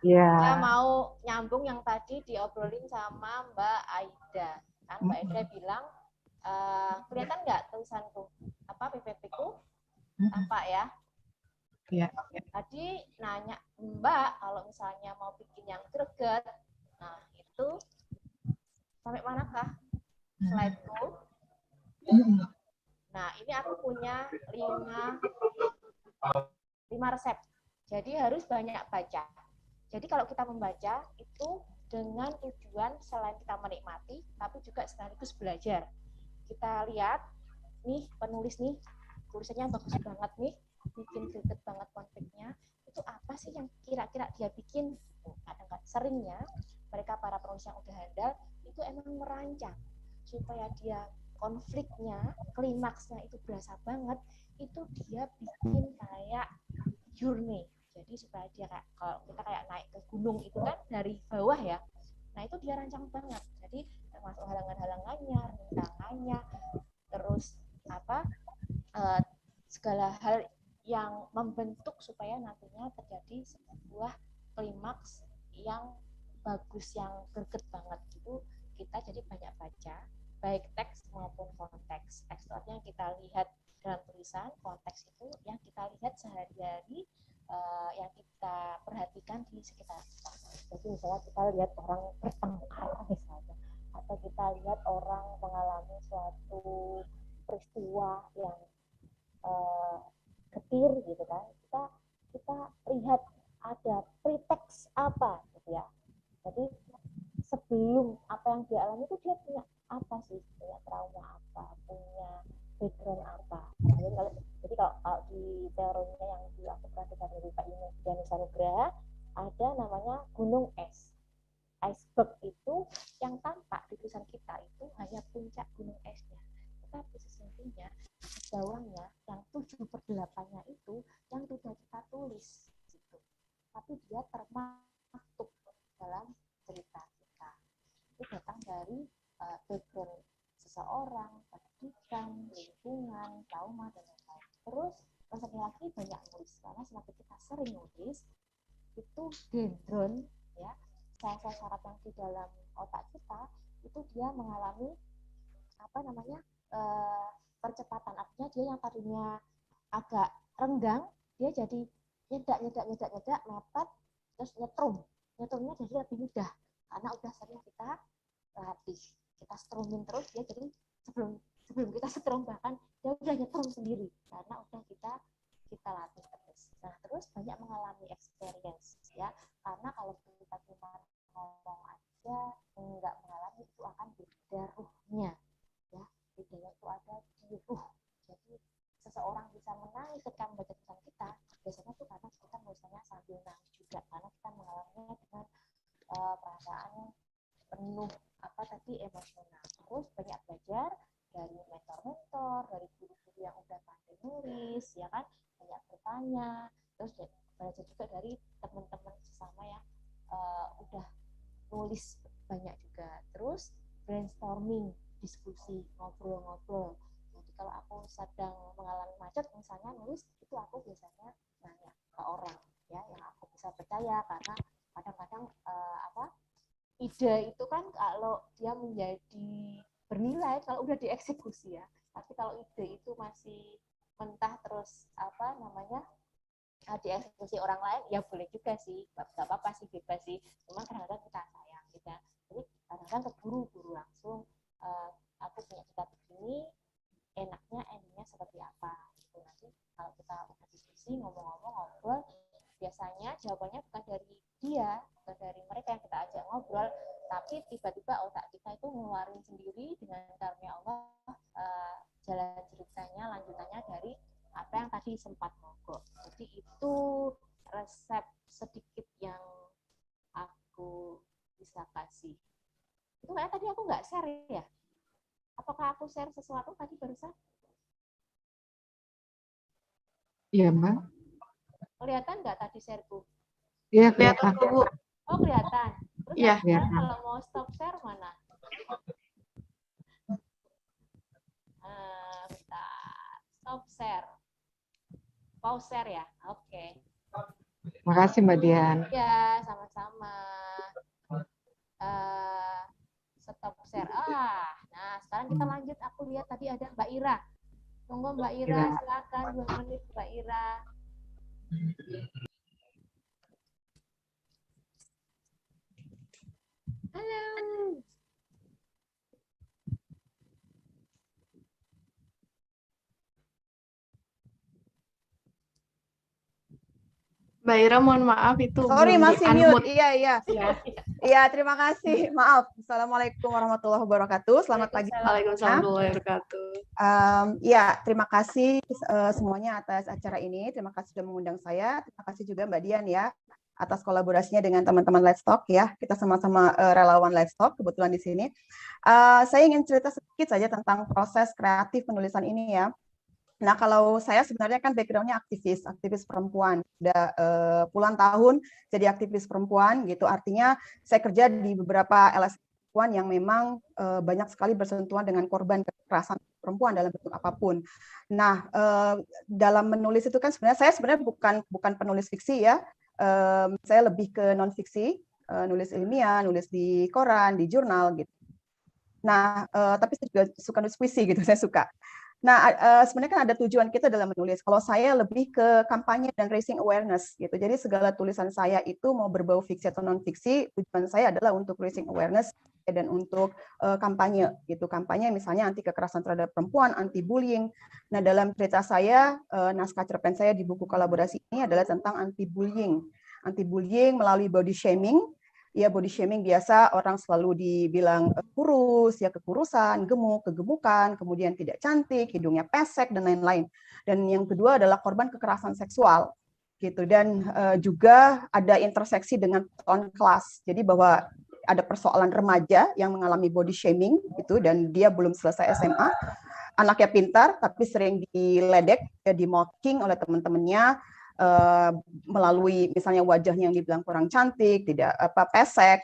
Speaker 10: Ya.
Speaker 5: Saya mau nyambung yang tadi diobrolin sama Mbak Aida. Kan Mbak Aida bilang, kelihatan nggak tulisanku? Apa PPT-ku? Tampak ya?
Speaker 10: Iya.
Speaker 5: Tadi nanya Mbak, kalau misalnya mau bikin yang greget, nah itu sampai manakah slide-ku? Nah, ini aku punya 5 resep. Jadi harus banyak baca. Jadi kalau kita membaca itu dengan tujuan selain kita menikmati, tapi juga sekaligus belajar. Kita lihat, nih penulis nih, tulisannya bagus banget nih, bikin greget banget konfliknya. Itu apa sih yang kira-kira dia bikin? Kadang-kadang seringnya mereka para penulis yang udah handal itu emang merancang supaya dia konfliknya, klimaksnya itu berasa banget, itu dia bikin kayak journey. Jadi supaya dia kayak, kalau kita kayak naik ke gunung itu kan dari bawah ya, nah itu dia rancang banget. Jadi termasuk halangan-halangannya, rintangannya, terus segala hal yang membentuk supaya nantinya terjadi sebuah klimaks yang bagus, yang greget banget. Itu kita jadi banyak baca, baik teks maupun konteks. Teks itu artinya kita lihat dalam tulisan, konteks itu yang kita lihat sehari-hari, yang kita perhatikan di sekitar kita. Jadi misalnya kita lihat orang bertengkar misalnya, atau kita lihat orang mengalami suatu peristiwa yang getir gitu kan, kita lihat ada preteks apa gitu ya. Jadi sebelum apa yang dia alami itu dia punya apa sih, punya trauma apa, punya background apa. Jadi kalau di teorinya yang aku perhatikan dari Pak Yunus Sanugraha, ada namanya gunung es. Iceberg itu yang tampak di tulisan kita itu hanya puncak gunung esnya, tetapi sesungguhnya di bawahnya yang 7/8-nya itu yang tidak kita tulis gitu. Tapi dia termaktub dalam cerita kita. Itu datang dari background seseorang, pendidikan, lingkungan, trauma, dan lain-lain. Terus resepnya lagi banyak nulis, karena semakin kita sering nulis, itu dendron ya, sel-sel saraf yang di dalam otak kita itu dia mengalami percepatan. Artinya dia yang tadinya agak renggang, dia jadi nyedak, mepet, terus nyetrumnya jadi lebih mudah karena udah sering kita latih, kita strumin terus, dia jadi sebelum sebelum kita setrum bahkan dia udah nyetrum sendiri karena udah kita latih terus. Nah terus banyak mengalami experience ya, karena kalau kita cuma ngomong aja nggak mengalami itu akan beda ruhnya ya, bedanya itu ada di ruh. Jadi seseorang bisa menangis ketika membaca tulisan kita biasanya tuh karena kita nulisannya sambil nangis juga karena kita mengalaminya dengan perasaan yang penuh emosional. Terus banyak belajar dari mentor-mentor, dari guru-guru yang udah pandai nulis, ya kan, banyak bertanya, terus belajar juga dari teman-teman sesama yang udah nulis banyak juga. Terus brainstorming, diskusi, ngobrol-ngobrol. Jadi kalau aku sedang mengalami macet, misalnya nulis, itu aku biasanya nanya ke orang ya yang aku bisa percaya, karena kadang-kadang ide itu kan kalau dia menjadi bernilai kalau udah dieksekusi ya, tapi kalau ide itu masih mentah terus dieksekusi orang lain ya boleh juga sih, nggak apa-apa sih, bebas sih, cuma kadang-kadang kita sayang gitu. Jadi kadang-kadang keburu-buru langsung aku punya cita begini, enaknya endingnya seperti apa gitu. Nanti kalau kita udah diskusi, ngomong-ngomong, ngobrol, biasanya jawabannya bukan dari dia, bukan dari mereka yang kita ajak ngobrol, tapi tiba-tiba otak kita itu ngeluarin sendiri dengan karunia Allah jalan ceritanya, lanjutannya dari apa yang tadi sempat mogok. Jadi itu resep sedikit yang aku bisa kasih. Itu kayak tadi aku nggak share ya? Apakah aku share sesuatu tadi barusan?
Speaker 10: Iya, Mbak.
Speaker 5: Kelihatan nggak tadi shareku?
Speaker 10: Iya, kelihatan.
Speaker 5: Oh, kelihatan. Terus
Speaker 4: Iya,
Speaker 5: kalau mau stop share mana? Bentar. Stop share. Pause share ya? Oke.
Speaker 10: Makasih Mbak Dian.
Speaker 5: Ya, sama-sama. Stop share. Nah sekarang kita lanjut. Aku lihat tadi ada Mbak Ira. Tunggu Mbak Ira, silakan 2 menit Mbak Ira. Halo.
Speaker 4: Mbak Ira, mohon maaf itu
Speaker 11: sorry
Speaker 4: belum
Speaker 11: masih
Speaker 4: di-unmute.
Speaker 11: mute. Iya, terima kasih. Maaf. Assalamualaikum warahmatullahi wabarakatuh. Selamat pagi.
Speaker 4: Waalaikumsalam warahmatullahi wabarakatuh.
Speaker 11: Ya, terima kasih semuanya atas acara ini. Terima kasih sudah mengundang saya. Terima kasih juga Mbak Dian ya atas kolaborasinya dengan teman-teman Let's Talk ya. Kita sama-sama relawan Let's Talk kebetulan di sini. Saya ingin cerita sedikit saja tentang proses kreatif penulisan ini ya. Nah, kalau saya sebenarnya kan background-nya aktivis perempuan. Udah puluhan tahun jadi aktivis perempuan gitu. Artinya saya kerja di beberapa LSM perempuan yang memang banyak sekali bersentuhan dengan korban kekerasan perempuan dalam bentuk apapun. Nah, dalam menulis itu kan saya sebenarnya bukan penulis fiksi ya. Saya lebih ke non fiksi, nulis ilmiah, nulis di koran, di jurnal gitu. Nah, tapi saya juga suka nulis puisi gitu, saya suka. Nah, sebenarnya kan ada tujuan kita dalam menulis. Kalau saya lebih ke kampanye dan raising awareness gitu. Jadi segala tulisan saya itu mau berbau fiksi atau non fiksi, tujuan saya adalah untuk raising awareness dan untuk kampanye gitu. Kampanye misalnya anti kekerasan terhadap perempuan, anti bullying. Nah, dalam cerita saya, naskah cerpen saya di buku kolaborasi ini adalah tentang anti bullying. Anti bullying melalui body shaming. Ya, body shaming biasa orang selalu dibilang kurus, ya kekurusan, gemuk, kegemukan, kemudian tidak cantik, hidungnya pesek dan lain-lain. Dan yang kedua adalah korban kekerasan seksual, gitu. Dan juga ada interseksi dengan persoalan kelas. Jadi bahwa ada persoalan remaja yang mengalami body shaming, gitu, dan dia belum selesai SMA, anaknya pintar tapi sering diledek, ya, di-mocking oleh teman-temannya. Melalui misalnya wajahnya yang dibilang kurang cantik, tidak pesek,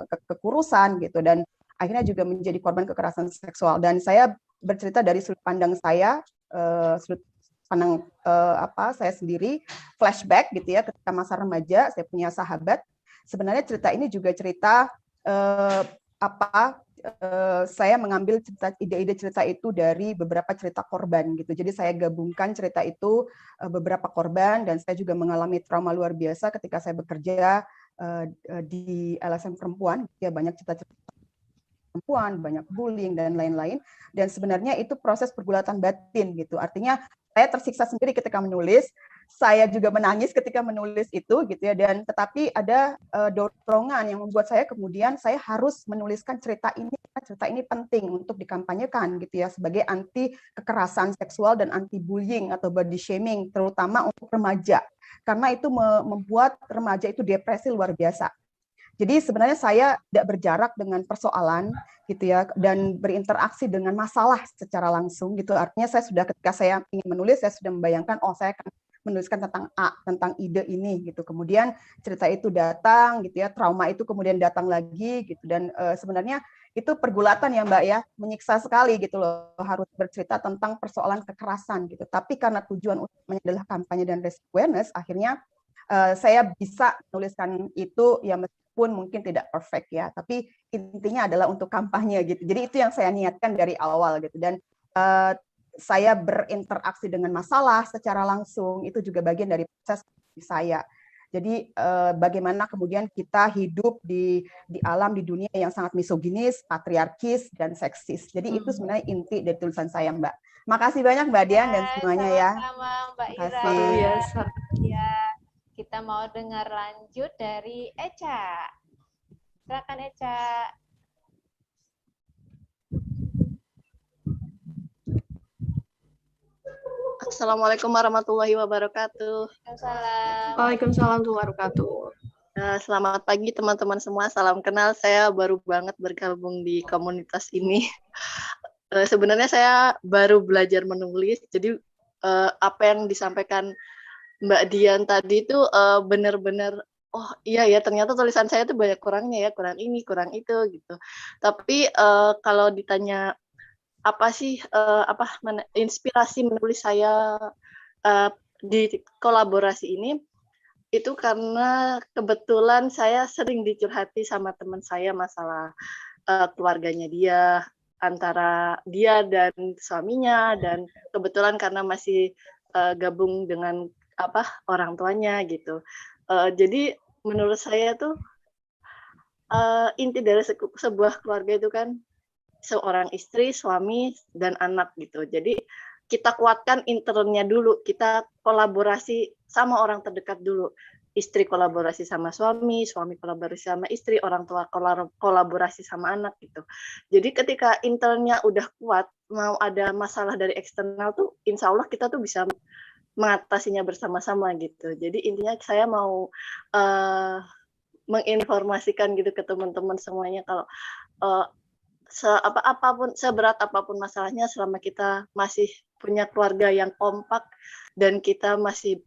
Speaker 11: kekurusan gitu, dan akhirnya juga menjadi korban kekerasan seksual. Dan saya bercerita dari sudut pandang saya, sudut pandang saya sendiri, flashback gitu ya, ketika masa remaja saya punya sahabat. Sebenarnya cerita ini juga cerita saya mengambil ide-ide cerita itu dari beberapa cerita korban gitu. Jadi saya gabungkan cerita itu beberapa korban, dan saya juga mengalami trauma luar biasa ketika saya bekerja di LSM perempuan. Ya, banyak cerita-cerita perempuan, banyak bullying dan lain-lain. Dan sebenarnya itu proses pergulatan batin gitu. Artinya saya tersiksa sendiri ketika menulis, saya juga menangis ketika menulis itu gitu ya. Dan tetapi ada dorongan yang membuat saya kemudian saya harus menuliskan cerita ini. Cerita ini penting untuk dikampanyekan gitu ya sebagai anti kekerasan seksual dan anti bullying atau body shaming, terutama untuk remaja. Karena itu membuat remaja itu depresi luar biasa. Jadi sebenarnya saya tidak berjarak dengan persoalan gitu ya dan berinteraksi dengan masalah secara langsung gitu. Artinya saya sudah ketika saya ingin menulis saya sudah membayangkan saya akan menuliskan tentang A, tentang ide ini gitu. Kemudian cerita itu datang gitu ya, trauma itu kemudian datang lagi gitu dan sebenarnya itu pergulatan ya Mbak ya, menyiksa sekali gitu loh, harus bercerita tentang persoalan kekerasan gitu. Tapi karena tujuan utamanya adalah kampanye dan raise awareness, akhirnya saya bisa menuliskan itu ya meskipun mungkin tidak perfect ya, tapi intinya adalah untuk kampanye gitu. Jadi itu yang saya niatkan dari awal gitu dan saya berinteraksi dengan masalah secara langsung itu juga bagian dari proses saya. Jadi bagaimana kemudian kita hidup di alam di dunia yang sangat misoginis, patriarkis dan seksis. Jadi itu sebenarnya inti dari tulisan saya, Mbak. Makasih banyak Mbak Dian dan semuanya ya.
Speaker 5: Sama Mbak Ira.
Speaker 11: Makasih.
Speaker 5: Ya, kita mau dengar lanjut dari Eca. Silakan Eca.
Speaker 12: Assalamualaikum warahmatullahi wabarakatuh.
Speaker 4: Waalaikumsalam warahmatullahi wabarakatuh.
Speaker 12: Selamat pagi teman-teman semua. Salam kenal. Saya baru banget bergabung di komunitas ini. Sebenarnya saya baru belajar menulis. Jadi apa yang disampaikan Mbak Dian tadi itu benar-benar oh iya ya ternyata tulisan saya itu banyak kurangnya ya, kurang ini, kurang itu gitu. Tapi kalau ditanya apa sih inspirasi menulis saya di kolaborasi ini itu karena kebetulan saya sering dicurhati sama teman saya masalah keluarganya dia, antara dia dan suaminya, dan kebetulan karena masih gabung dengan orang tuanya gitu. Jadi menurut saya tuh inti dari sebuah keluarga itu kan seorang istri, suami, dan anak gitu. Jadi kita kuatkan internnya dulu, kita kolaborasi sama orang terdekat dulu. Istri kolaborasi sama suami, suami kolaborasi sama istri, orang tua kolaborasi sama anak gitu. Jadi ketika internnya udah kuat, mau ada masalah dari eksternal tuh, insya Allah kita tuh bisa mengatasinya bersama-sama gitu. Jadi intinya saya mau menginformasikan gitu ke teman-teman semuanya kalau seberat apapun masalahnya, selama kita masih punya keluarga yang kompak dan kita masih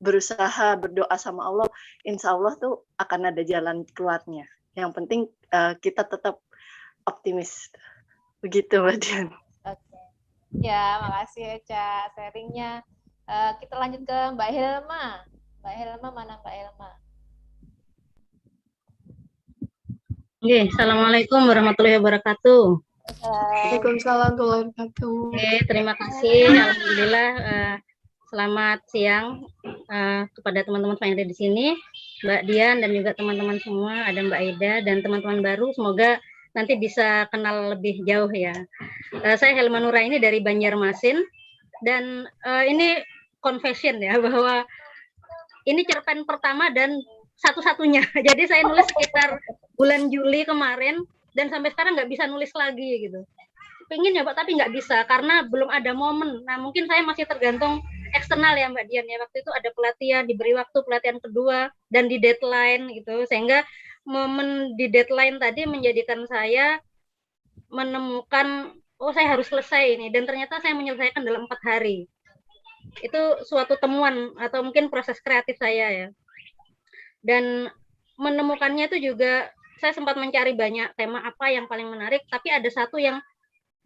Speaker 12: berusaha berdoa sama Allah, insya Allah tuh akan ada jalan keluarnya. Yang penting kita tetap optimis. Begitu Mbak Dian.
Speaker 5: Oke. Ya, makasih Eca sharingnya. Kita lanjut ke Mbak Helma. Mbak Helma, mana Mbak Helma?
Speaker 13: Oke, Assalamualaikum warahmatullahi wabarakatuh.
Speaker 4: Waalaikumsalam warahmatullahi wabarakatuh.
Speaker 13: Oke, terima kasih. Alhamdulillah. Selamat siang kepada teman-teman yang ada di sini, Mbak Dian dan juga teman-teman semua, ada Mbak Aida dan teman-teman baru. Semoga nanti bisa kenal lebih jauh ya. Saya Helma Nuraini dari Banjarmasin dan ini confession ya bahwa ini cerpen pertama dan satu-satunya. Jadi saya nulis sekitar bulan Juli kemarin dan sampai sekarang nggak bisa nulis lagi gitu. Pengen ya Pak, tapi nggak bisa karena belum ada momen. Nah mungkin saya masih tergantung eksternal ya Mbak Dian ya. Waktu itu ada pelatihan, diberi waktu pelatihan kedua dan di deadline gitu. Sehingga momen di deadline tadi menjadikan saya menemukan oh saya harus selesai ini dan ternyata saya menyelesaikan dalam 4 hari. Itu suatu temuan atau mungkin proses kreatif saya ya. Dan menemukannya itu juga saya sempat mencari banyak tema apa yang paling menarik, tapi ada satu yang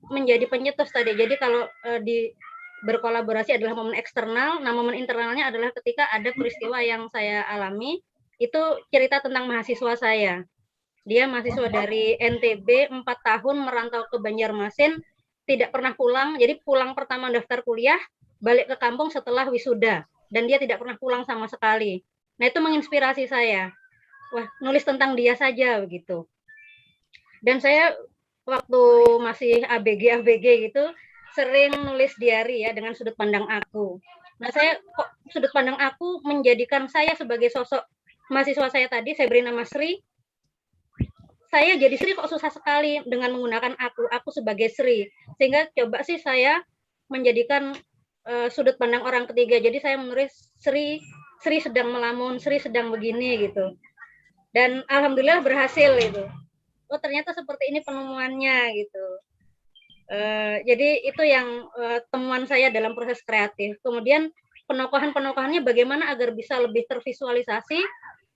Speaker 13: menjadi penyetus tadi. Jadi kalau di berkolaborasi adalah momen eksternal, nah momen internalnya adalah ketika ada peristiwa yang saya alami, itu cerita tentang mahasiswa saya. Dia mahasiswa dari NTB, 4 tahun merantau ke Banjarmasin, tidak pernah pulang, jadi pulang pertama daftar kuliah, balik ke kampung setelah wisuda, dan dia tidak pernah pulang sama sekali. Nah itu menginspirasi saya. Wah nulis tentang dia saja begitu. Dan saya waktu masih ABG gitu sering nulis diary ya dengan sudut pandang aku. Nah, saya kok sudut pandang aku menjadikan saya sebagai sosok mahasiswa saya tadi, saya beri nama Sri. Saya jadi Sri kok susah sekali dengan menggunakan aku sebagai Sri. Sehingga coba sih saya menjadikan sudut pandang orang ketiga. Jadi saya menulis Sri sedang melamun, Sri sedang begini gitu. Dan alhamdulillah berhasil itu. Oh, ternyata seperti ini penemuannya gitu. Jadi itu yang temuan saya dalam proses kreatif. Kemudian penokohan-penokohannya bagaimana agar bisa lebih tervisualisasi.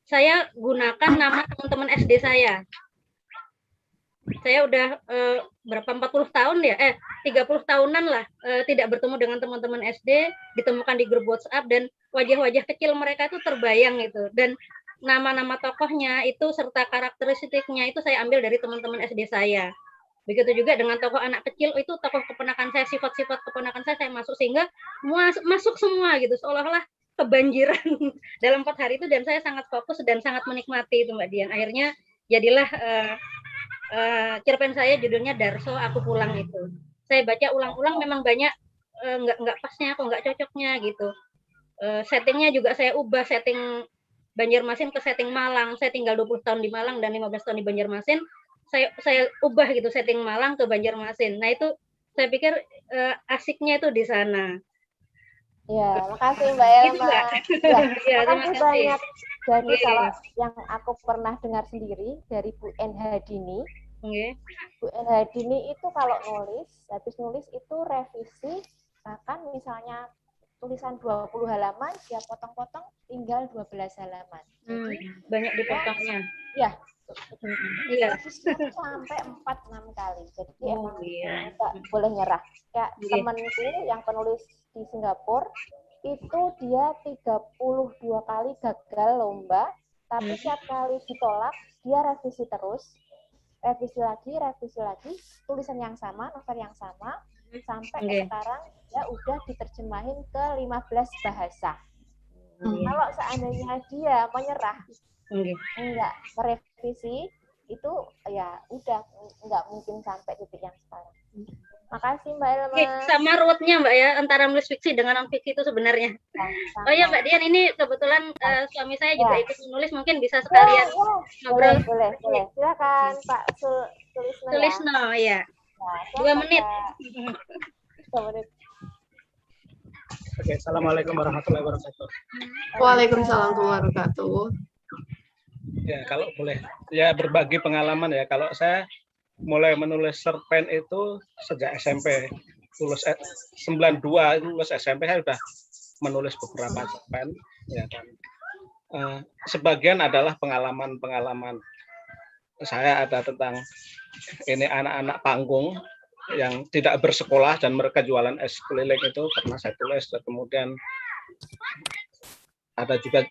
Speaker 13: Saya gunakan nama teman-teman SD saya. Saya udah berapa 40 tahun ya, 30 tahunan lah tidak bertemu dengan teman-teman SD, ditemukan di grup WhatsApp dan wajah-wajah kecil mereka itu terbayang gitu. Dan nama-nama tokohnya itu serta karakteristiknya itu saya ambil dari teman-teman SD saya. Begitu juga dengan tokoh anak kecil, itu tokoh keponakan saya, sifat-sifat keponakan saya masuk sehingga masuk semua gitu, seolah-olah kebanjiran dalam 4 hari itu, dan saya sangat fokus dan sangat menikmati itu Mbak Dian. Akhirnya jadilah cerpen saya judulnya Darso Aku Pulang itu. Saya baca ulang-ulang memang banyak nggak pasnya, kok nggak cocoknya gitu. Settingnya juga saya ubah, setting Banjarmasin ke setting Malang. Saya tinggal 20 tahun di Malang dan 15 tahun di Banjarmasin. Saya ubah gitu setting Malang ke Banjarmasin. Nah itu saya pikir asiknya itu di sana.
Speaker 5: Ya, makasih Mbak Elma. Ya, makasih banyak. Jadi kalau yang aku pernah dengar sendiri dari Bu N. Hadini, Bu N. Hadini itu kalau habis nulis itu revisi, bahkan misalnya tulisan 20 halaman, dia potong-potong tinggal 12 halaman.
Speaker 13: Banyak dipotongnya.
Speaker 5: Ya.
Speaker 13: Iya.
Speaker 5: Sampai 4-6 kali. Jadi emang nggak boleh nyerah. Kayak temanku yang penulis di Singapura, itu dia 32 kali gagal lomba, tapi setiap kali ditolak, dia revisi terus. Revisi lagi, tulisan yang sama, novel yang sama, sampai sekarang dia udah diterjemahin ke 15 bahasa. Kalau seandainya dia menyerah, enggak merevisi, itu ya udah enggak mungkin sampai titik yang sekarang. Makasih Mbak Elma.
Speaker 13: Sama ruwetnya Mbak ya, antara nulis fiksi dengan non-fiksi itu sebenarnya. Oh ya Mbak Dian, ini kebetulan suami saya juga ikut menulis, mungkin bisa sekalian ngobrol.
Speaker 5: Boleh. Silakan Pak Sulisno
Speaker 13: ya. 2 menit.
Speaker 5: 2 menit.
Speaker 14: Oke, Assalamualaikum warahmatullahi wabarakatuh.
Speaker 4: Waalaikumsalam warahmatullahi wabarakatuh.
Speaker 14: Ya, kalau boleh, ya berbagi pengalaman ya. Kalau saya mulai menulis cerpen itu sejak SMP, lulus 92, lulus SMP saya sudah menulis beberapa cerpen. Ya, dan sebagian adalah pengalaman-pengalaman saya, ada tentang ini anak-anak panggung yang tidak bersekolah dan mereka jualan es keliling, itu pernah saya tulis. Kemudian ada juga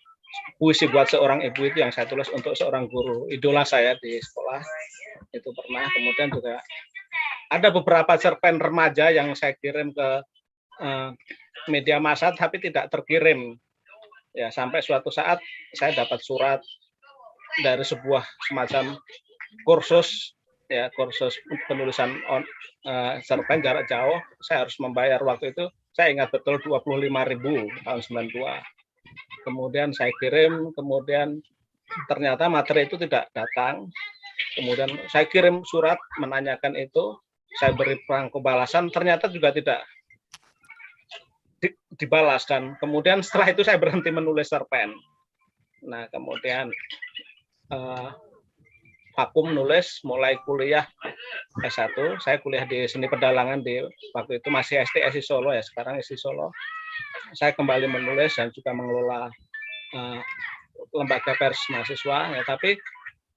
Speaker 14: puisi buat seorang ibu itu yang saya tulis untuk seorang guru idola saya di sekolah, itu pernah. Kemudian juga ada beberapa cerpen remaja yang saya kirim ke media massa tapi tidak terkirim. Ya, sampai suatu saat saya dapat surat dari sebuah semacam kursus, ya, kursus penulisan cerpen jarak jauh. Saya harus membayar waktu itu, saya ingat betul, 25.000 tahun 92. Kemudian saya kirim, kemudian ternyata materi itu tidak datang. Kemudian saya kirim surat menanyakan itu, saya beri perangko balasan, ternyata juga tidak dibalas. Dan kemudian setelah itu saya berhenti menulis cerpen. Nah, kemudian vakum nulis, mulai kuliah S1. Saya kuliah di seni pedalangan di waktu itu masih STSI Solo ya, sekarang SI Solo. Saya kembali menulis dan juga mengelola lembaga pers mahasiswa ya, tapi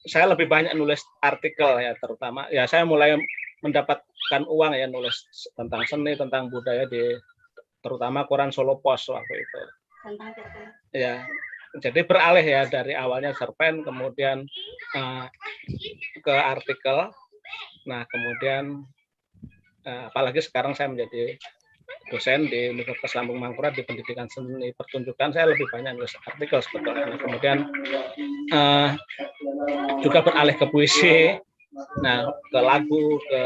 Speaker 14: saya lebih banyak nulis artikel ya, terutama ya saya mulai mendapatkan uang ya nulis tentang seni, tentang budaya di terutama koran Solo Pos waktu itu. Ya, jadi beralih ya dari awalnya cerpen, kemudian ke artikel. Nah, kemudian apalagi sekarang saya menjadi dosen di Universitas Lambung Mangkurat di pendidikan seni pertunjukan, saya lebih banyak nulis artikel sebetulnya. Kemudian juga beralih ke puisi Nah, ke lagu, ke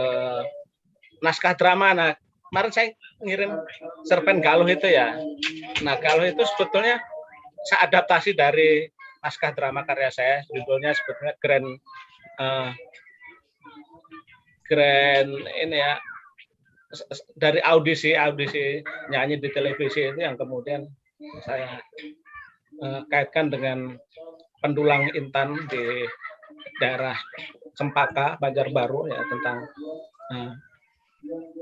Speaker 14: naskah drama. Nah, kemarin saya ngirim cerpen Galuh itu ya. Nah, Galuh itu sebetulnya saya adaptasi dari naskah drama karya saya, judulnya sebetulnya Grand ini ya, dari audisi nyanyi di televisi itu yang kemudian saya kaitkan dengan pendulang intan di daerah Cempaka, Banjarbaru ya, tentang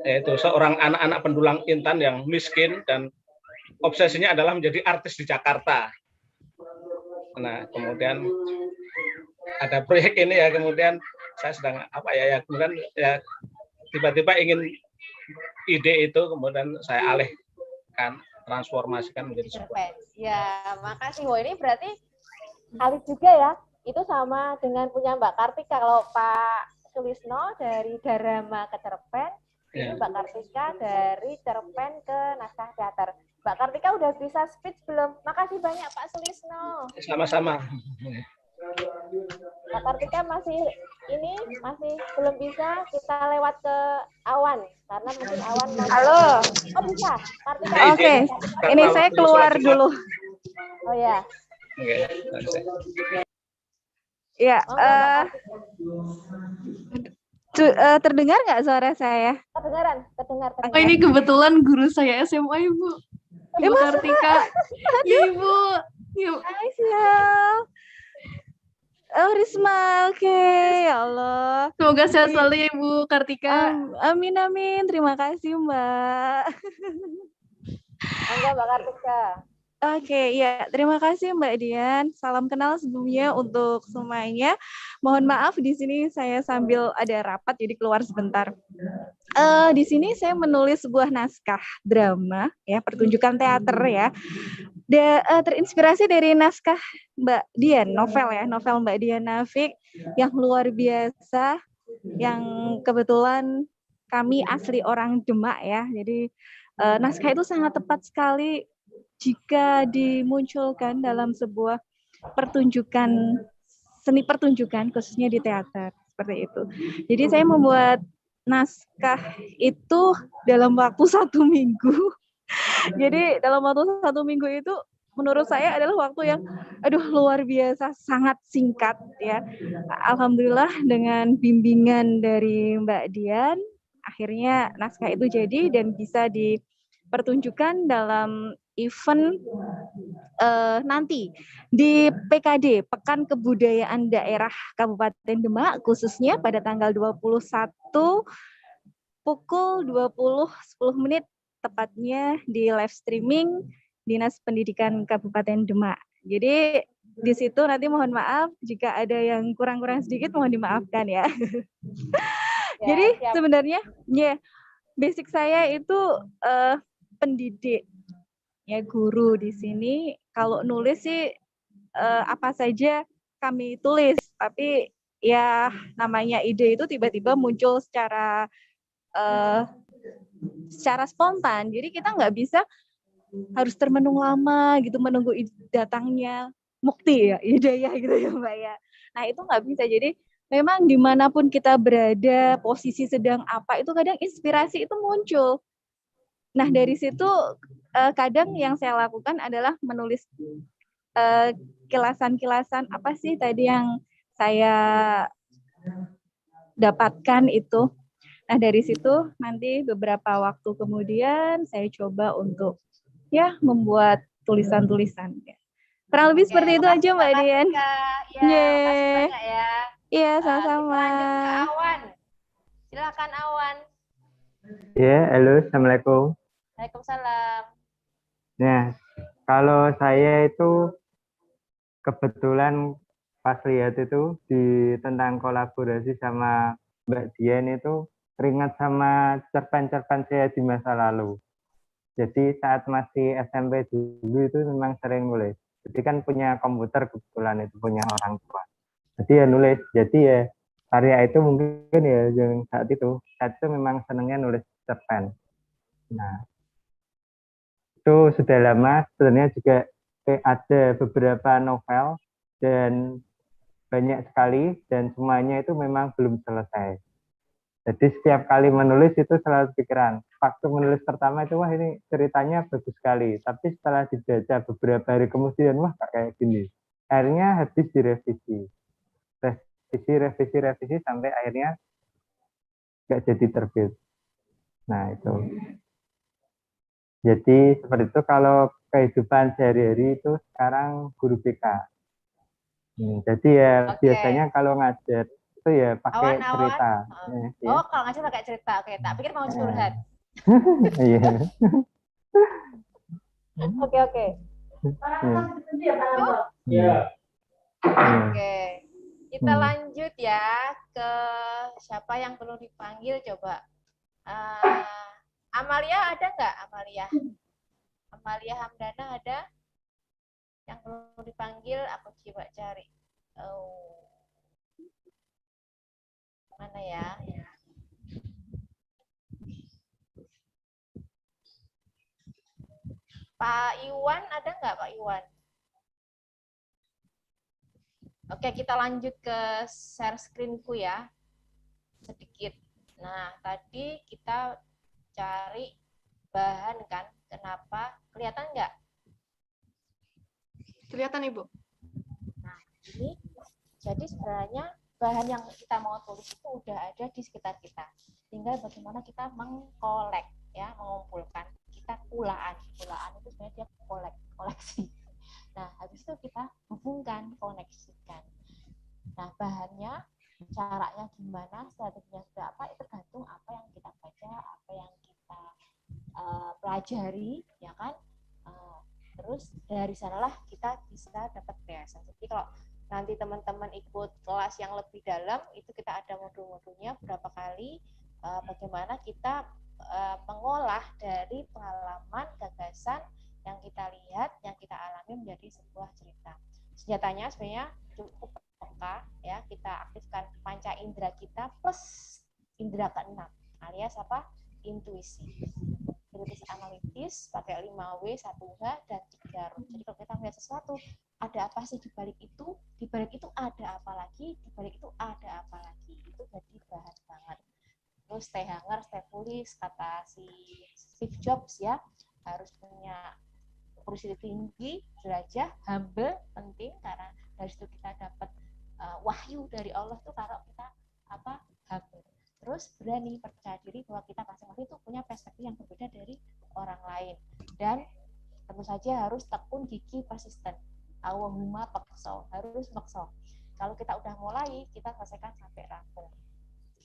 Speaker 14: yaitu seorang anak-anak pendulang intan yang miskin dan obsesinya adalah menjadi artis di Jakarta. Nah, kemudian ada proyek ini ya, kemudian saya sedang kemudian ya tiba-tiba ingin ide itu, kemudian saya alihkan, transformasikan menjadi sebuah.
Speaker 5: Ya, makasih. Wah, ini berarti alih juga ya. Itu sama dengan punya Mbak Kartika. Kalau Pak Sulisno dari drama ke cerpen, ini Mbak Kartika dari cerpen ke naskah teater. Mbak Kartika udah bisa speech belum? Makasih banyak Pak Sulisno.
Speaker 14: Sama-sama.
Speaker 5: Mbak Kartika masih belum bisa, kita lewat ke Awan karena mungkin Awan mau.
Speaker 15: Halo.
Speaker 5: Oh bisa, Kartika.
Speaker 15: Oke, ini saya keluar dulu.
Speaker 5: Oh ya.
Speaker 15: Ya, terdengar nggak suara saya?
Speaker 5: Terdengar.
Speaker 4: Oh, ini kebetulan guru saya SMA, Ibu. Ibu Kartika. Ya, Ibu. Yuk.
Speaker 15: Hai, siap. Oh, Risma, oke. Ya Allah.
Speaker 4: Semoga sehat selalu ya, Ibu Kartika.
Speaker 15: Amin, amin. Terima kasih, Mbak.
Speaker 5: Enggak, Mbak Kartika.
Speaker 15: Oke, ya. Terima kasih, Mbak Dian. Salam kenal sebelumnya untuk semuanya. Mohon maaf, di sini saya sambil ada rapat, jadi keluar sebentar. Di sini saya menulis sebuah naskah drama, ya, pertunjukan teater ya. Terinspirasi dari naskah Mbak Dian, novel Mbak Dian Nafik yang luar biasa, yang kebetulan kami asli orang Demak ya. Jadi naskah itu sangat tepat sekali jika dimunculkan dalam sebuah pertunjukan, seni pertunjukan khususnya di teater seperti itu. Jadi saya membuat naskah itu dalam waktu 1 minggu. Jadi dalam waktu 1 minggu itu menurut saya adalah waktu yang luar biasa, sangat singkat ya. Alhamdulillah dengan bimbingan dari Mbak Dian, akhirnya naskah itu jadi dan bisa dipertunjukkan dalam event nanti di PKD, Pekan Kebudayaan Daerah Kabupaten Demak, khususnya pada tanggal 21 pukul 20.10 tepatnya di live streaming Dinas Pendidikan Kabupaten Demak. Jadi di situ nanti mohon maaf jika ada yang kurang-kurang sedikit, mohon dimaafkan ya. Jadi sebenarnya basic saya itu pendidik, ya, guru di sini. Kalau nulis sih apa saja kami tulis, tapi ya namanya ide itu tiba-tiba muncul secara spontan. Jadi kita nggak bisa harus termenung lama gitu menunggu datangnya mukti ya, hidayah gitu ya Mbak ya. Nah itu nggak bisa. Jadi memang dimanapun kita berada, posisi sedang apa, itu kadang inspirasi itu muncul. Nah dari situ kadang yang saya lakukan adalah menulis kilasan-kilasan apa sih tadi yang saya dapatkan itu. Nah dari situ nanti beberapa waktu kemudian saya coba untuk membuat tulisan-tulisan. Kurang lebih seperti itu aja Mbak Dian. Iya, sama-sama.
Speaker 5: Awan. Silakan Awan.
Speaker 16: Ya, halo, Assalamualaikum.
Speaker 5: Waalaikumsalam.
Speaker 16: Nah, kalau saya itu kebetulan pas lihat itu tentang kolaborasi sama Mbak Dian itu teringat sama cerpen-cerpen saya di masa lalu. Jadi saat masih SMP dulu itu memang sering nulis. Jadi kan punya komputer kebetulan itu punya orang tua. Jadi ya nulis. Jadi ya karya itu mungkin ya yang saat itu memang senangnya nulis cerpen. Nah itu sudah lama. Sebenarnya juga ada beberapa novel dan banyak sekali dan semuanya itu memang belum selesai. Jadi setiap kali menulis itu selalu pikiran. Waktu menulis pertama itu wah ini ceritanya bagus sekali. Tapi setelah dibaca beberapa hari kemudian wah kayak gini. Akhirnya habis direvisi. Revisi sampai akhirnya nggak jadi terbit. Nah itu. Jadi seperti itu kalau kehidupan sehari-hari itu sekarang guru BK. Jadi ya biasanya kalau ngajar itu ya pakai cerita.
Speaker 5: Oh, kalau ngajar pakai cerita. Oke, tak pikir mau curhat.
Speaker 16: Iya.
Speaker 5: Oke. Oke. Kita lanjut ya ke siapa yang perlu dipanggil coba. Amalia ada nggak? Amalia Hamdana ada? Yang perlu dipanggil aku coba cari. Oh. Mana ya? Pak Iwan ada nggak Pak Iwan? Oke, kita lanjut ke share screen-ku ya. Sedikit. Nah, tadi kita cari bahan kan. Kenapa? Kelihatan nggak?
Speaker 4: Kelihatan, Ibu.
Speaker 5: Nah, ini jadi sebenarnya bahan yang kita mau tulis itu udah ada di sekitar kita. Tinggal bagaimana kita mengkolek, ya, mengumpulkan. Kita kulaan itu sebenarnya dia koleksi. Nah, habis itu kita hubungkan, koneksikan. Nah, bahannya, caranya gimana, strateginya sudah apa, itu tergantung apa yang kita baca, apa yang kita pelajari, ya kan? Terus dari sanalah kita bisa dapat beasiswa. Jadi kalau nanti teman-teman ikut kelas yang lebih dalam, itu kita ada modul-modulnya berapa kali, bagaimana kita mengolah dari pengalaman, gagasan yang kita lihat, yang kita alami menjadi sebuah cerita. Senjatanya sebenarnya cukup peka, ya, kita aktifkan panca indera kita plus indera keenam, alias apa? Intuisi. Intuisi analitis pakai 5W, 1H, dan 3R. Jadi kalau kita melihat sesuatu, ada apa sih di balik itu? Di balik itu ada apa lagi? Di balik itu ada apa lagi? Itu jadi bahan banget. Terus stay hanger, stay foolish, kata si Steve Jobs ya, harus punya kursi tinggi, jelajah, humble, penting, karena dari situ kita dapat wahyu dari Allah tuh kalau kita humble. Terus berani, percaya diri bahwa kita masing-masing itu punya perspektif yang berbeda dari orang lain. Dan tentu saja harus tekun, gigih, persisten. Allahumma pakso, harus makso. Kalau kita udah mulai, kita selesaikan sampai rampung.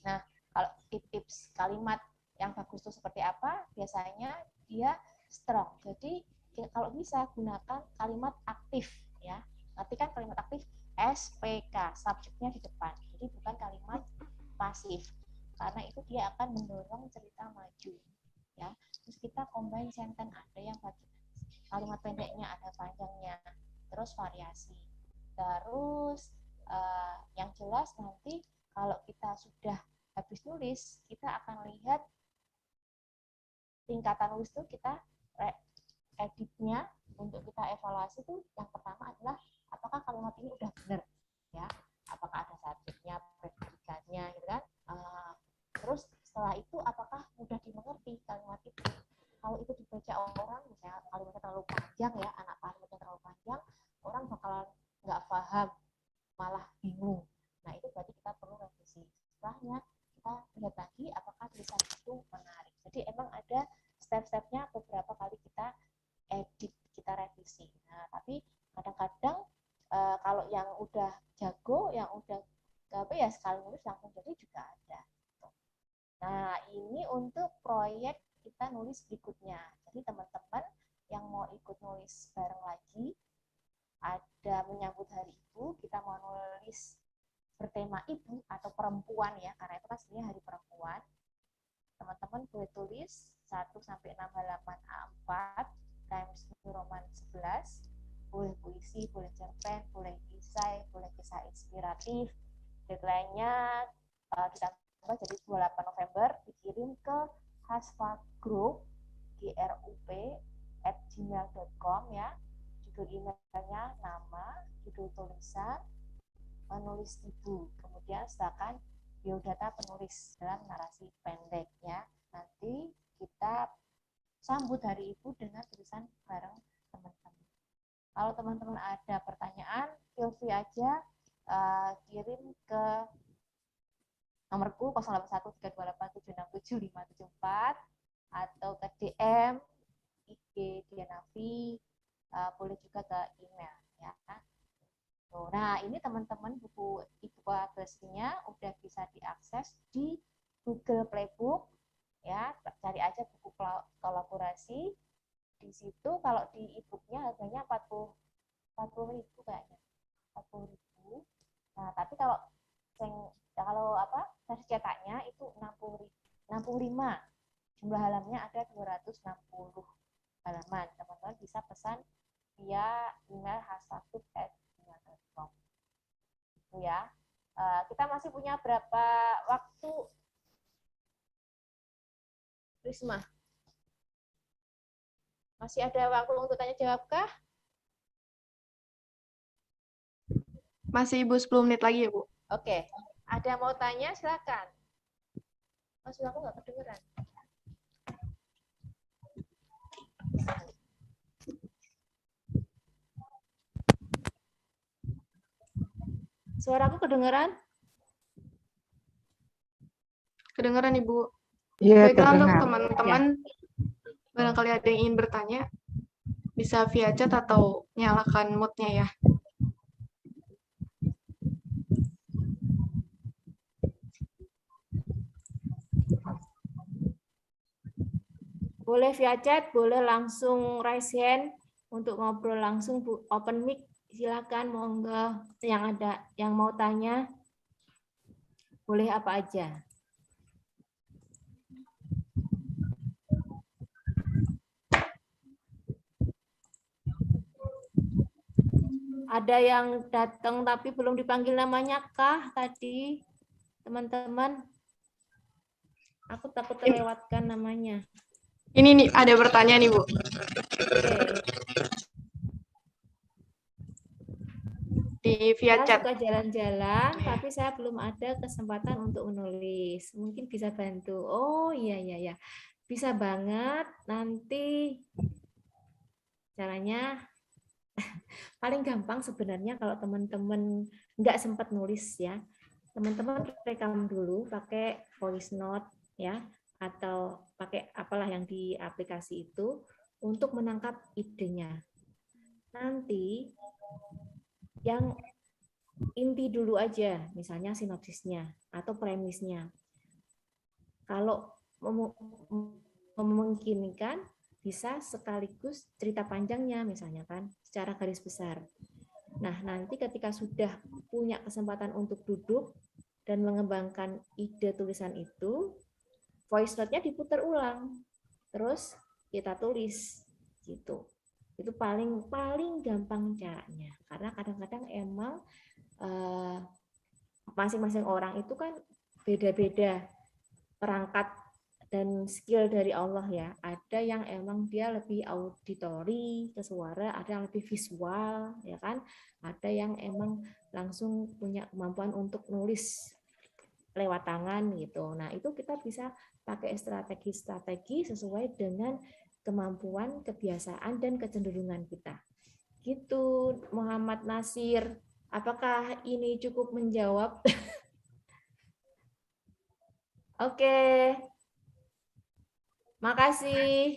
Speaker 5: Nah, kalau tips kalimat yang bagus itu seperti apa? Biasanya dia strong. Jadi kalau bisa gunakan kalimat aktif, ya. Nanti kan kalimat aktif SPK, subjeknya di depan. Jadi bukan kalimat pasif. Karena itu dia akan mendorong cerita maju, ya. Terus kita combine sentence, ada yang kalimat pendeknya, ada panjangnya, terus variasi. Terus yang jelas nanti kalau kita sudah habis nulis, kita akan lihat tingkatan nulis itu kita editnya untuk kita evaluasi itu yang pertama adalah apakah kalimat ini udah benar, ya, apakah ada subjeknya, predikat,nya, gitu kan. Terus setelah itu apakah mudah dimengerti kalimat itu. Kalau itu dibaca orang, misalnya kalimatnya terlalu panjang, ya, anak kalimatnya terlalu panjang, orang bakalan nggak paham, malah bingung. Nah, itu berarti kita perlu revisi. Setelahnya kita lihat lagi apakah tulisan itu menarik. Jadi emang ada step-stepnya, beberapa kali kita edit, kita revisi. Nah, tapi kadang-kadang kalau yang udah jago, yang udah sekali nulis langsung jadi juga ada. Nah, ini untuk proyek kita nulis berikutnya. Jadi teman-teman yang mau ikut nulis bareng lagi, ada menyambut hari ibu, kita mau nulis bertema ibu atau perempuan, ya, karena itu kan sebenarnya hari perempuan. Teman-teman boleh tulis 1-6 halaman A4 times New Roman 11, boleh puisi, boleh cerpen, boleh esai, boleh kisah inspiratif. Deadline-nya ditambah jadi 28 November, dikirim ke hasfagroup @gmail.com, ya. Judul emailnya nama, judul tulisan, menulis ibu. Kemudian sedangkan biodata penulis dalam narasi pendek ya. Nanti kita sambut hari ibu dengan tulisan bareng teman-teman. Kalau teman-teman ada pertanyaan, feel free aja kirim ke nomorku 081328767574 atau ke DM IG Dianavi, boleh juga ke email ya. Nah, ini teman-teman buku e-book kolaborasinya udah bisa diakses di Google Playbook ya. Cari aja buku kolaborasi. Di situ kalau di e-booknya harganya 40.000 kayaknya. 40.000. Nah, tapi kalau versi cetaknya itu 65. Jumlah halamannya ada 260 halaman. Teman-teman bisa pesan via email hasatub@gmail.com. Itu ya. Kita masih punya berapa waktu, Risma? Masih ada waktu untuk tanya jawab kah?
Speaker 4: Masih Ibu 10 menit lagi ya Bu.
Speaker 5: Oke. Ada yang mau tanya silakan. Maksud aku nggak kedengeran. Suaraku kedengeran?
Speaker 4: Kedengeran Ibu.
Speaker 10: Iya,
Speaker 4: Baiklah untuk
Speaker 10: terdengar.
Speaker 4: teman-teman, barangkali ada yang ingin bertanya, bisa via chat atau nyalakan mute-nya ya.
Speaker 5: Boleh via chat, boleh langsung raise hand untuk ngobrol langsung, Bu. Open mic, silakan monggo yang ada yang mau tanya. Boleh apa aja. Ada yang datang tapi belum dipanggil namanya kah tadi, teman-teman? Aku takut terlewatkan namanya.
Speaker 4: Ini nih, ada pertanyaan nih Bu. Di via
Speaker 5: Saya
Speaker 4: chat.
Speaker 5: suka jalan-jalan, tapi saya belum ada kesempatan untuk menulis. Mungkin bisa bantu. Oh iya, bisa banget. Nanti caranya paling gampang sebenarnya kalau teman-teman nggak sempat nulis ya. Teman-teman rekam dulu pakai voice note ya, atau pakai apalah yang di aplikasi itu untuk menangkap idenya. Nanti yang inti dulu aja, misalnya sinopsisnya atau premisnya. Kalau memungkinkan bisa sekaligus cerita panjangnya misalnya kan, secara garis besar. Nah, nanti ketika sudah punya kesempatan untuk duduk dan mengembangkan ide tulisan itu, voice note-nya diputar ulang, terus kita tulis gitu. Itu paling gampang caranya, karena kadang-kadang emang masing-masing orang itu kan beda-beda perangkat dan skill dari Allah ya. Ada yang emang dia lebih auditori ke suara, ada yang lebih visual ya kan, ada yang emang langsung punya kemampuan untuk nulis lewat tangan gitu. Nah, itu kita bisa pakai strategi-strategi sesuai dengan kemampuan, kebiasaan, dan kecenderungan kita. Gitu, Muhammad Nasir. Apakah ini cukup menjawab? Oke. Makasih.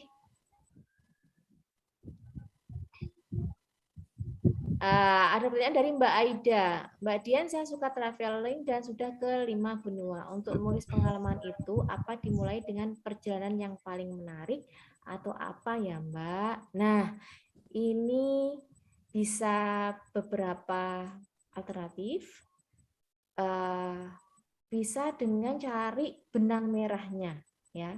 Speaker 5: Ada pertanyaan dari Mbak Aida. Mbak Dian, saya suka traveling dan sudah ke 5 benua. Untuk menulis pengalaman itu, apa dimulai dengan perjalanan yang paling menarik atau apa ya Mbak? Nah, ini bisa beberapa alternatif. Bisa dengan cari benang merahnya ya.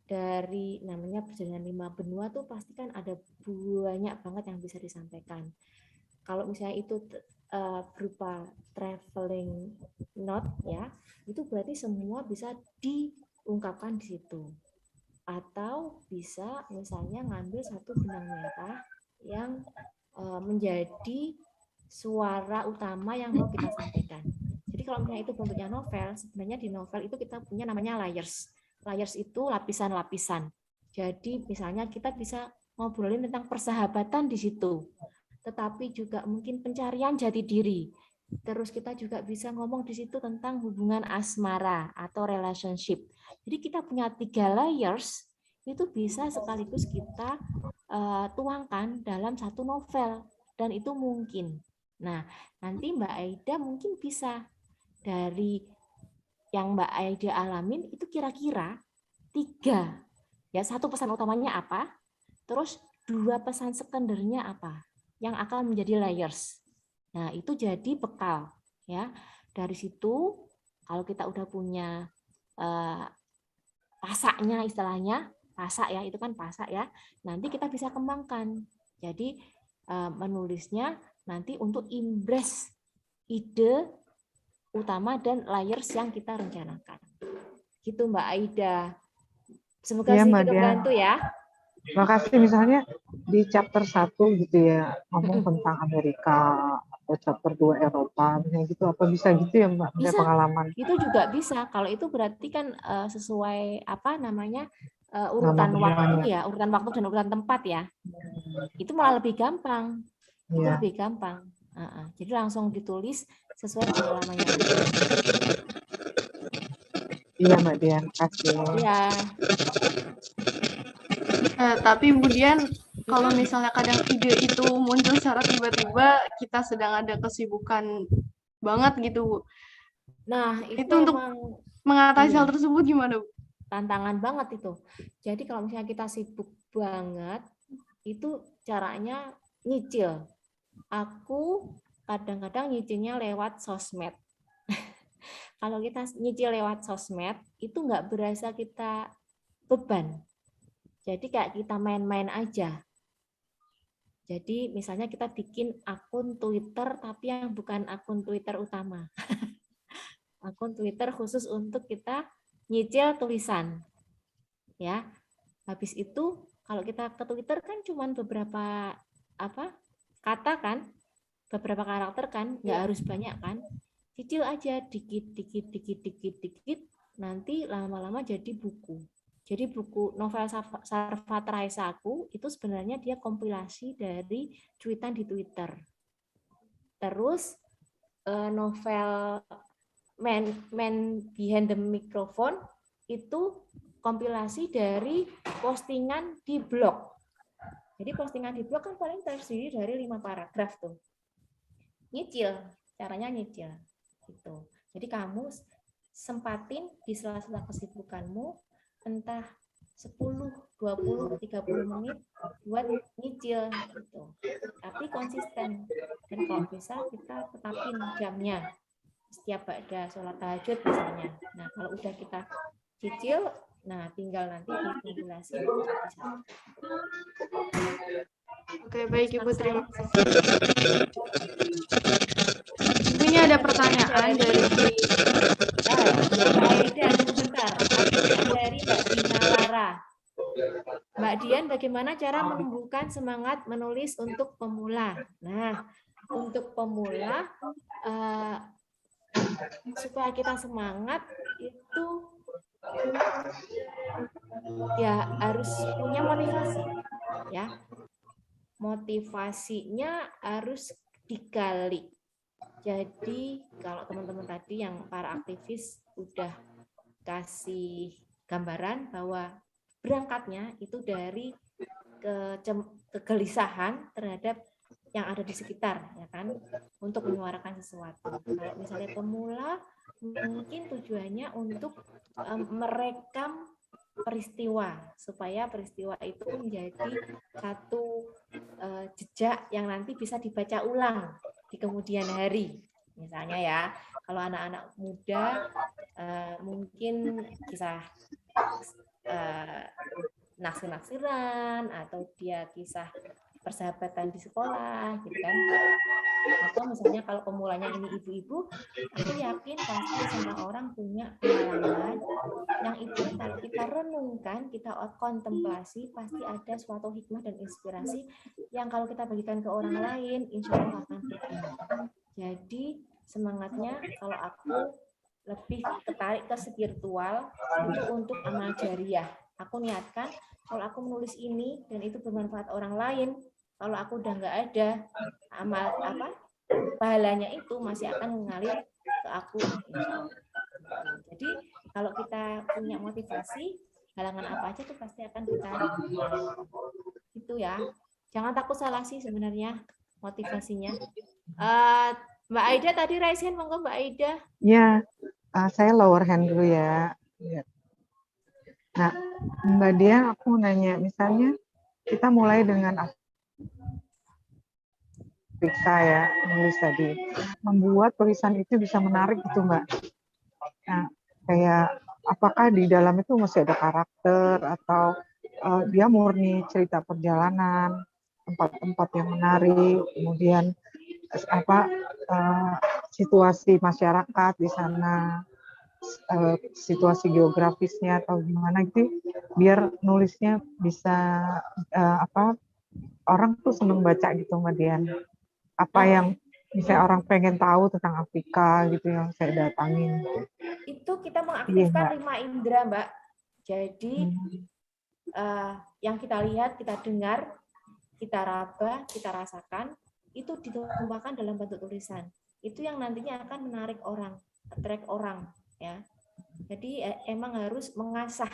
Speaker 5: Dari namanya perjalanan 5 benua tuh pasti kan ada banyak banget yang bisa disampaikan. Kalau misalnya itu berupa traveling note ya, itu berarti semua bisa diungkapkan di situ. Atau bisa misalnya ngambil satu benang merah yang menjadi
Speaker 17: suara utama yang mau kita sampaikan. Jadi kalau misalnya itu bentuknya novel, sebenarnya di novel itu kita punya namanya layers. Layers itu lapisan-lapisan. Jadi misalnya kita bisa ngobrolin tentang persahabatan di situ, tetapi juga mungkin pencarian jati diri. Terus kita juga bisa ngomong di situ tentang hubungan asmara atau relationship. Jadi kita punya 3 layers, itu bisa sekaligus kita tuangkan dalam satu novel, dan itu mungkin. Nah, nanti Mbak Aida mungkin bisa dari yang Mbak Aida alamin itu kira-kira 3. Ya, 1 pesan utamanya apa, terus 2 pesan sekundernya apa, yang akan menjadi layers. Nah, itu jadi bekal ya. Dari situ kalau kita udah punya pasaknya, istilahnya pasak ya, itu kan pasak ya. Nanti kita bisa kembangkan. Jadi menulisnya nanti untuk impress ide utama dan layers yang kita rencanakan. Gitu Mbak Aida. Semoga
Speaker 10: Ya,
Speaker 17: sedikit
Speaker 10: Mbak Dian.
Speaker 17: membantu ya.
Speaker 10: Makasih, misalnya di chapter 1 gitu ya, ngomong tentang Amerika, atau chapter 2 Eropa, misalnya gitu, apa bisa gitu ya Mbak, misalnya
Speaker 17: Bisa,
Speaker 10: pengalaman?
Speaker 17: itu juga bisa. Kalau itu berarti kan sesuai apa namanya urutan
Speaker 10: Nama
Speaker 17: waktu
Speaker 10: bulannya.
Speaker 17: ya, urutan waktu dan urutan tempat ya. Itu malah lebih gampang. Itu
Speaker 10: Iya.
Speaker 17: lebih gampang. Jadi langsung ditulis sesuai pengalamannya.
Speaker 10: Iya Mbak Dian, kasih.
Speaker 17: Iya.
Speaker 4: Tapi kemudian kalau misalnya kadang ide itu muncul secara tiba-tiba, kita sedang ada kesibukan banget gitu.
Speaker 17: Nah,
Speaker 4: itu untuk
Speaker 17: memang
Speaker 4: mengatasi hal
Speaker 17: iya,
Speaker 4: tersebut gimana, Bu?
Speaker 17: tantangan banget itu. Jadi kalau misalnya kita sibuk banget, itu caranya nyicil. Aku kadang-kadang nyicilnya lewat sosmed. Kalau kita nyicil lewat sosmed, itu nggak berasa kita beban. Jadi kayak kita main-main aja. Jadi misalnya kita bikin akun Twitter, tapi yang bukan akun Twitter utama. Akun Twitter khusus untuk kita nyicil tulisan. Ya. Habis itu kalau kita ke Twitter kan cuman beberapa kata kan, beberapa karakter kan, nggak harus banyak kan. Cicil aja dikit, nanti lama-lama jadi buku. Jadi buku novel Sarfat Raisaku itu sebenarnya dia kompilasi dari cuitan di Twitter. Terus novel Man Behind the Microphone itu kompilasi dari postingan di blog. Jadi postingan di blog kan paling terdiri dari 5 paragraf tuh. Nyicil, caranya nyicil. Gitu. Jadi kamu sempatin di sela-sela kesibukanmu entah 10, 20, 30 menit buat nyicil gitu. Tapi konsisten. Dan kalau bisa kita tetapin jamnya. Setiap ada sholat tahajud misalnya. Nah, kalau udah kita cicil, nah tinggal nanti dikompilasi.
Speaker 4: Oke, baik Ibu, terima kasih. Ini ada pertanyaan dari
Speaker 17: Mbak Dina Lara. Mbak Dian, bagaimana cara menumbuhkan semangat menulis untuk pemula? Nah, untuk pemula supaya kita semangat itu ya harus punya motivasi, ya. Motivasinya harus digali. Jadi kalau teman-teman tadi yang para aktivis udah kasih gambaran bahwa berangkatnya itu dari kegelisahan terhadap yang ada di sekitar, ya kan, untuk menyuarakan sesuatu. Kalau misalnya pemula, mungkin tujuannya untuk merekam peristiwa supaya peristiwa itu menjadi satu jejak yang nanti bisa dibaca ulang di kemudian hari. Misalnya ya, kalau anak-anak muda mungkin kisah naksir-naksiran atau dia kisah persahabatan di sekolah gitu kan, atau misalnya misalnya kalau pemulanya ini ibu-ibu, aku yakin pasti semua orang punya pengalaman yang itu kalau kita renungkan, kita kontemplasi, pasti ada suatu hikmah dan inspirasi yang kalau kita bagikan ke orang lain, insya Allah akan berguna. Jadi semangatnya kalau aku lebih tertarik ke spiritual itu untuk amal jariah. Aku niatkan kalau aku menulis ini dan itu bermanfaat orang lain, kalau aku udah nggak ada, amal pahalanya itu masih akan mengalir ke aku. Jadi kalau kita punya motivasi, halangan apa aja tuh pasti akan kita itu ya. Jangan takut salah sih sebenarnya motivasinya. Mbak Aida tadi raise hand, monggo Mbak Aida.
Speaker 10: Ya, saya lower hand dulu ya. Nah, Mbak Dian, aku nanya, misalnya kita mulai dengan periksa ya, nulis tadi. Membuat tulisan itu bisa menarik gitu, Mbak. Nah, kayak apakah di dalam itu masih ada karakter atau dia murni cerita perjalanan, tempat-tempat yang menarik, kemudian situasi masyarakat di sana, situasi geografisnya atau gimana gitu, biar nulisnya bisa orang tuh seneng baca gitu, Mbak Dian. Apa yang misalnya orang pengen tahu tentang Afrika gitu yang saya datangin.
Speaker 17: Itu kita mengaktifkan 5 indera, Mbak. Jadi yang kita lihat, kita dengar, kita raba, kita rasakan, itu ditumpahkan dalam bentuk tulisan. Itu yang nantinya akan menarik orang, attract orang, ya. Jadi emang harus mengasah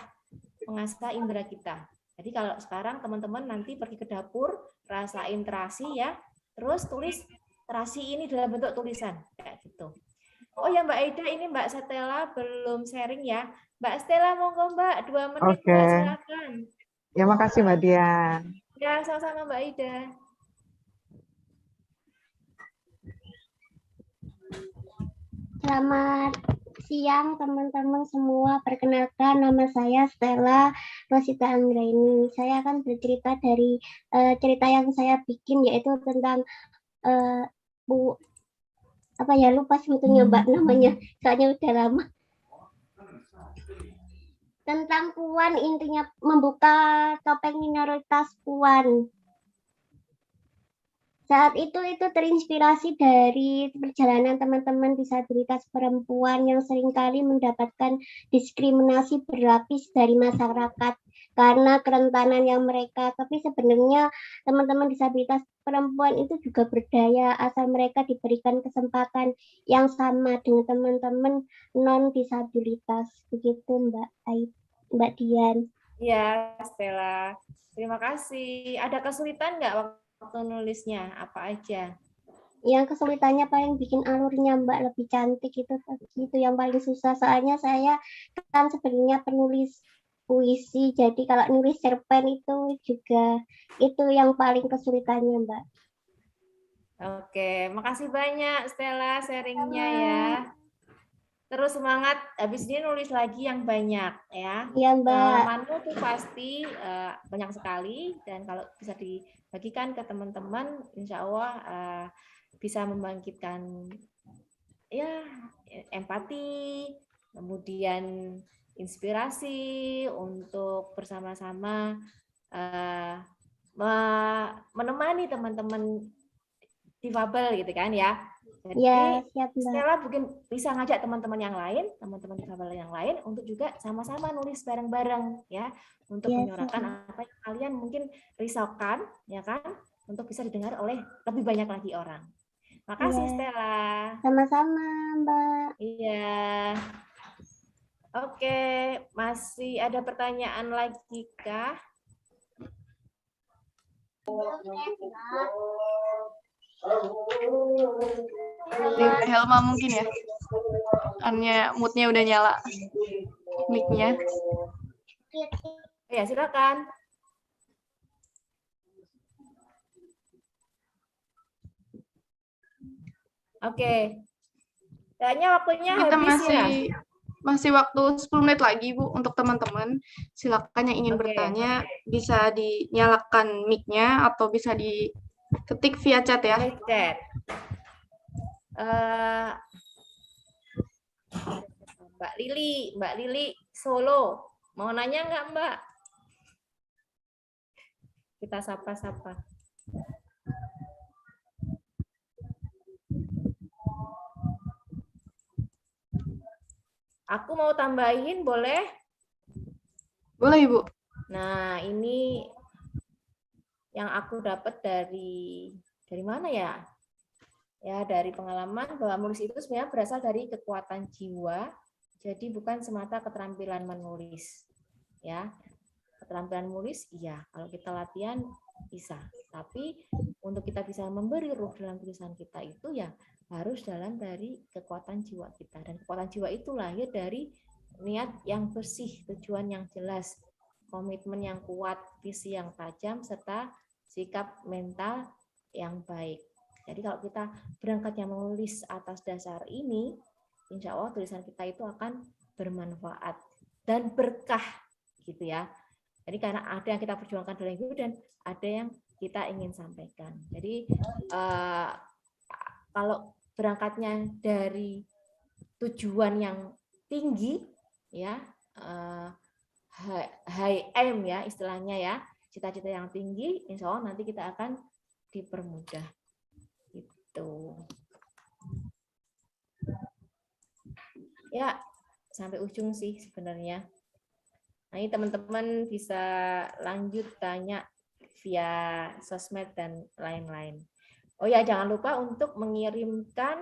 Speaker 17: indera kita. Jadi kalau sekarang teman-teman nanti pergi ke dapur, rasain terasi ya, terus tulis terasi ini dalam bentuk tulisan, kayak gitu. Oh ya Mbak Aida, ini Mbak Stella belum sharing ya. Mbak Stella monggo Mbak, 2 menit
Speaker 10: Oke.
Speaker 17: Mbak, silakan.
Speaker 10: Ya, makasih Mbak Dian.
Speaker 17: Ya, sama-sama Mbak Aida.
Speaker 18: Selamat siang teman-teman semua. Perkenalkan, nama saya Stella Rosita Anggraini. Saya akan bercerita dari cerita yang saya bikin, yaitu tentang lupa sebetulnya Mbak namanya, soalnya udah lama. Tentang Puan, intinya membuka topeng minoritas Puan. Saat itu terinspirasi dari perjalanan teman-teman disabilitas perempuan yang seringkali mendapatkan diskriminasi berlapis dari masyarakat karena kerentanan yang mereka. Tapi sebenarnya teman-teman disabilitas perempuan itu juga berdaya asal mereka diberikan kesempatan yang sama dengan teman-teman non disabilitas. Begitu Mbak Dian.
Speaker 17: Iya, Stella. Terima kasih. Ada kesulitan nggak waktu nulisnya? Apa aja?
Speaker 18: Yang kesulitannya paling bikin alurnya Mbak lebih cantik, itu yang paling susah. Soalnya saya kan sebenarnya penulis puisi, jadi kalau nulis cerpen itu juga itu yang paling kesulitannya Mbak.
Speaker 17: Oke, makasih banyak Stella sharingnya ya. Terus semangat, habis ini nulis lagi yang banyak ya.
Speaker 18: Iya Mbak.
Speaker 17: Pengalamanmu tuh pasti banyak sekali, dan kalau bisa dibagikan ke teman-teman, insya Allah bisa membangkitkan ya empati, kemudian inspirasi untuk bersama-sama menemani teman-teman difabel gitu kan ya. Jadi
Speaker 18: ya, siap, Mbak.
Speaker 17: Stella mungkin bisa ngajak teman-teman yang lain, teman-teman difabel yang lain untuk juga sama-sama nulis bareng-bareng ya, untuk menyuarakan apa yang kalian mungkin risaukan ya kan, untuk bisa didengar oleh lebih banyak lagi orang. Makasih Stella.
Speaker 18: Sama-sama Mbak.
Speaker 17: Iya. Oke, masih ada pertanyaan lagi kah?
Speaker 4: Helma mungkin ya, karena moodnya udah nyala mic-nya.
Speaker 17: Ya silakan. Oke, kayaknya waktunya
Speaker 4: Kita
Speaker 17: habis ya.
Speaker 4: Masih waktu 10 menit lagi Bu untuk teman-teman. Silakan yang ingin bertanya bisa dinyalakan mic-nya atau bisa diketik via chat ya.
Speaker 17: Chat.
Speaker 5: Eh, Mbak Lili Solo. Mau nanya nggak Mbak? Kita sapa-sapa. Aku mau tambahin, boleh?
Speaker 4: Boleh, Ibu.
Speaker 5: Nah, ini yang aku dapat dari mana ya? Ya, dari pengalaman bahwa menulis itu sebenarnya berasal dari kekuatan jiwa, jadi bukan semata keterampilan menulis. Ya, keterampilan menulis, iya, kalau kita latihan bisa. Tapi untuk kita bisa memberi ruh dalam tulisan kita itu ya harus dalam dari kekuatan jiwa kita. Dan kekuatan jiwa itu lahir dari niat yang bersih, tujuan yang jelas, komitmen yang kuat, visi yang tajam, serta sikap mental yang baik. Jadi kalau kita berangkatnya menulis atas dasar ini, insya Allah tulisan kita itu akan bermanfaat dan berkah, gitu ya. Jadi karena ada yang kita perjuangkan dalam hidup dan ada yang kita ingin sampaikan. Jadi kalau berangkatnya dari tujuan yang tinggi, ya, high aim ya istilahnya ya, cita-cita yang tinggi, insya Allah nanti kita akan dipermudah. Gitu. Ya, sampai ujung sih sebenarnya. Nah, ini teman-teman bisa lanjut tanya via sosmed dan lain-lain. Oh ya, jangan lupa untuk mengirimkan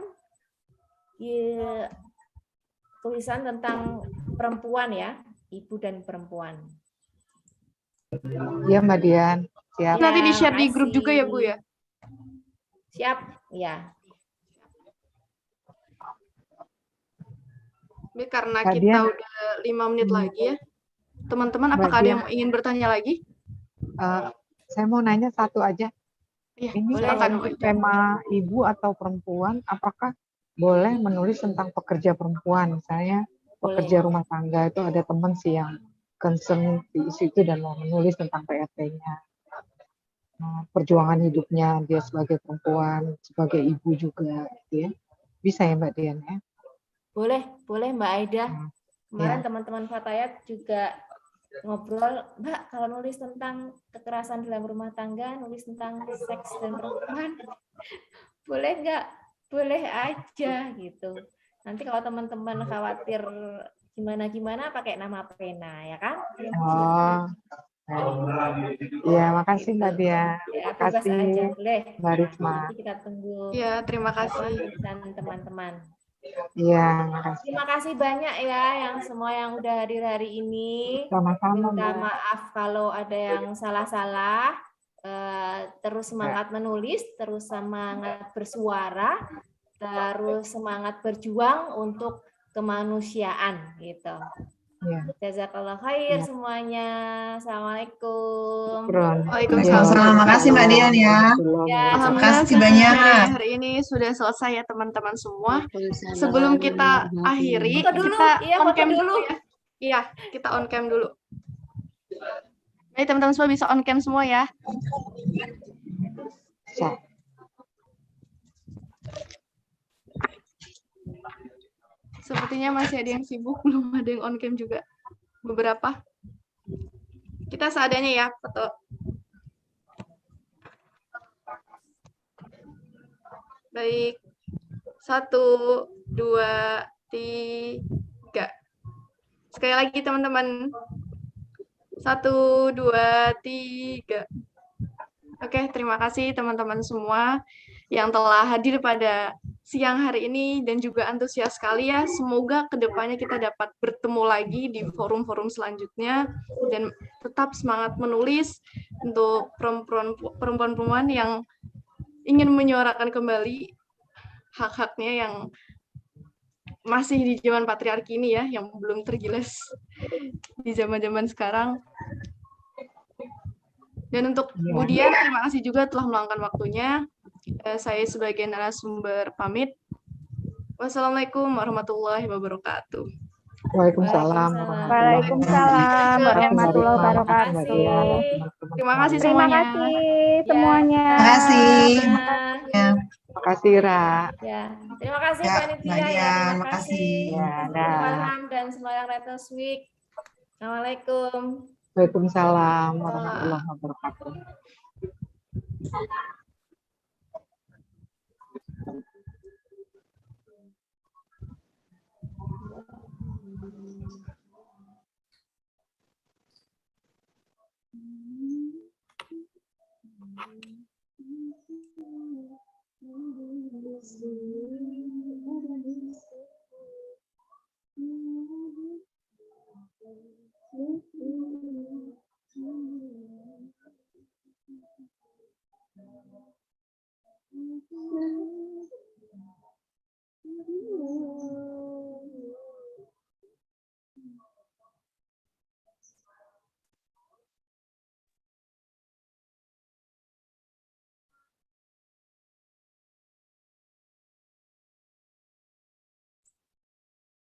Speaker 5: tulisan tentang perempuan ya, ibu dan perempuan.
Speaker 10: Iya Mbak Dian, siap.
Speaker 4: Nanti di-share di grup juga ya Bu ya?
Speaker 5: Siap, ya.
Speaker 4: Ini karena
Speaker 10: Mbak
Speaker 4: kita
Speaker 10: Dian.
Speaker 4: udah 5 menit lagi ya. Teman-teman, apakah ada yang ingin bertanya lagi?
Speaker 10: Saya mau nanya satu aja.
Speaker 4: Ya,
Speaker 10: Ini
Speaker 4: silakan,
Speaker 10: kalau
Speaker 4: Bu.
Speaker 10: untuk tema ibu atau perempuan, apakah boleh menulis tentang pekerja perempuan? Misalnya pekerja rumah tangga itu ada teman sih yang concern di isu itu dan mau menulis tentang PRT-nya. Perjuangan hidupnya dia sebagai perempuan, sebagai ibu juga, gitu ya. Bisa ya Mbak Dian ya?
Speaker 5: Boleh Mbak Aida. Kemarin
Speaker 10: Ya.
Speaker 5: teman-teman Fatayat juga ngobrol, Mbak, kalau nulis tentang kekerasan dalam rumah tangga, nulis tentang seks dan perempuan, boleh nggak? Boleh aja gitu. Nanti kalau teman-teman khawatir gimana-gimana, pakai nama pena, ya kan?
Speaker 10: Oh, iya, makasih Mbak Dian.
Speaker 5: Ya, bebas aja,
Speaker 10: Makasih
Speaker 5: boleh.
Speaker 10: Mbak Risma.
Speaker 5: Nanti kita tunggu.
Speaker 4: Ya, terima kasih.
Speaker 5: Dan teman-teman.
Speaker 10: Iya, makasih.
Speaker 5: Terima kasih banyak ya yang semua yang udah hadir hari ini.
Speaker 10: Sama-sama,
Speaker 5: Minta
Speaker 10: Mbak.
Speaker 5: maaf kalau ada yang salah-salah. Terus semangat menulis, terus semangat bersuara, terus semangat berjuang untuk kemanusiaan gitu.
Speaker 10: Ya.
Speaker 5: Jazakallah khair semuanya. Assalamualaikum.
Speaker 4: Waalaikumsalam.
Speaker 1: Makasih Mbak Dian ya.
Speaker 4: Alhamdulillah
Speaker 1: Makasih banyak.
Speaker 4: hari ini sudah selesai ya teman-teman semua. Sebelum kita akhiri,
Speaker 5: Foto dulu.
Speaker 4: kita
Speaker 5: Iya,
Speaker 4: on
Speaker 5: foto
Speaker 4: cam
Speaker 5: dulu.
Speaker 4: dulu ya. Iya, kita on cam dulu. Baik teman-teman semua bisa on cam semua ya. Sepertinya masih ada yang sibuk, belum ada yang on cam juga. Beberapa. Kita seadanya ya, foto. Baik. 1, 2, 3. Sekali lagi teman-teman. 1, 2, 3. Oke, terima kasih teman-teman semua yang telah hadir pada siang hari ini dan juga antusias sekali ya. Semoga kedepannya kita dapat bertemu lagi di forum-forum selanjutnya dan tetap semangat menulis untuk perempuan-perempuan yang ingin menyuarakan kembali hak-haknya yang masih di zaman patriarki ini ya, yang belum tergilas di zaman-zaman sekarang. Dan untuk Bu Dian, terima kasih juga telah meluangkan waktunya. Saya sebagai narasumber pamit. Wassalamualaikum warahmatullahi wabarakatuh.
Speaker 10: Waalaikumsalam.
Speaker 15: Waalaikumsalam warahmatullahi wabarakatuh.
Speaker 4: Terima kasih
Speaker 15: Terima
Speaker 4: semuanya.
Speaker 15: kasih semuanya.
Speaker 1: Terima kasih.
Speaker 15: Terima kasih.
Speaker 10: Makasih, Ra.
Speaker 5: Ya, terima kasih
Speaker 11: Ya,
Speaker 5: panitia
Speaker 11: Mbak
Speaker 5: ya.
Speaker 11: Dian,
Speaker 5: Terima
Speaker 11: makasih.
Speaker 5: kasih.
Speaker 10: Ya, dah.
Speaker 5: Farham dan semuanya Writers Week. Assalamualaikum.
Speaker 10: Waalaikumsalam warahmatullahi wabarakatuh.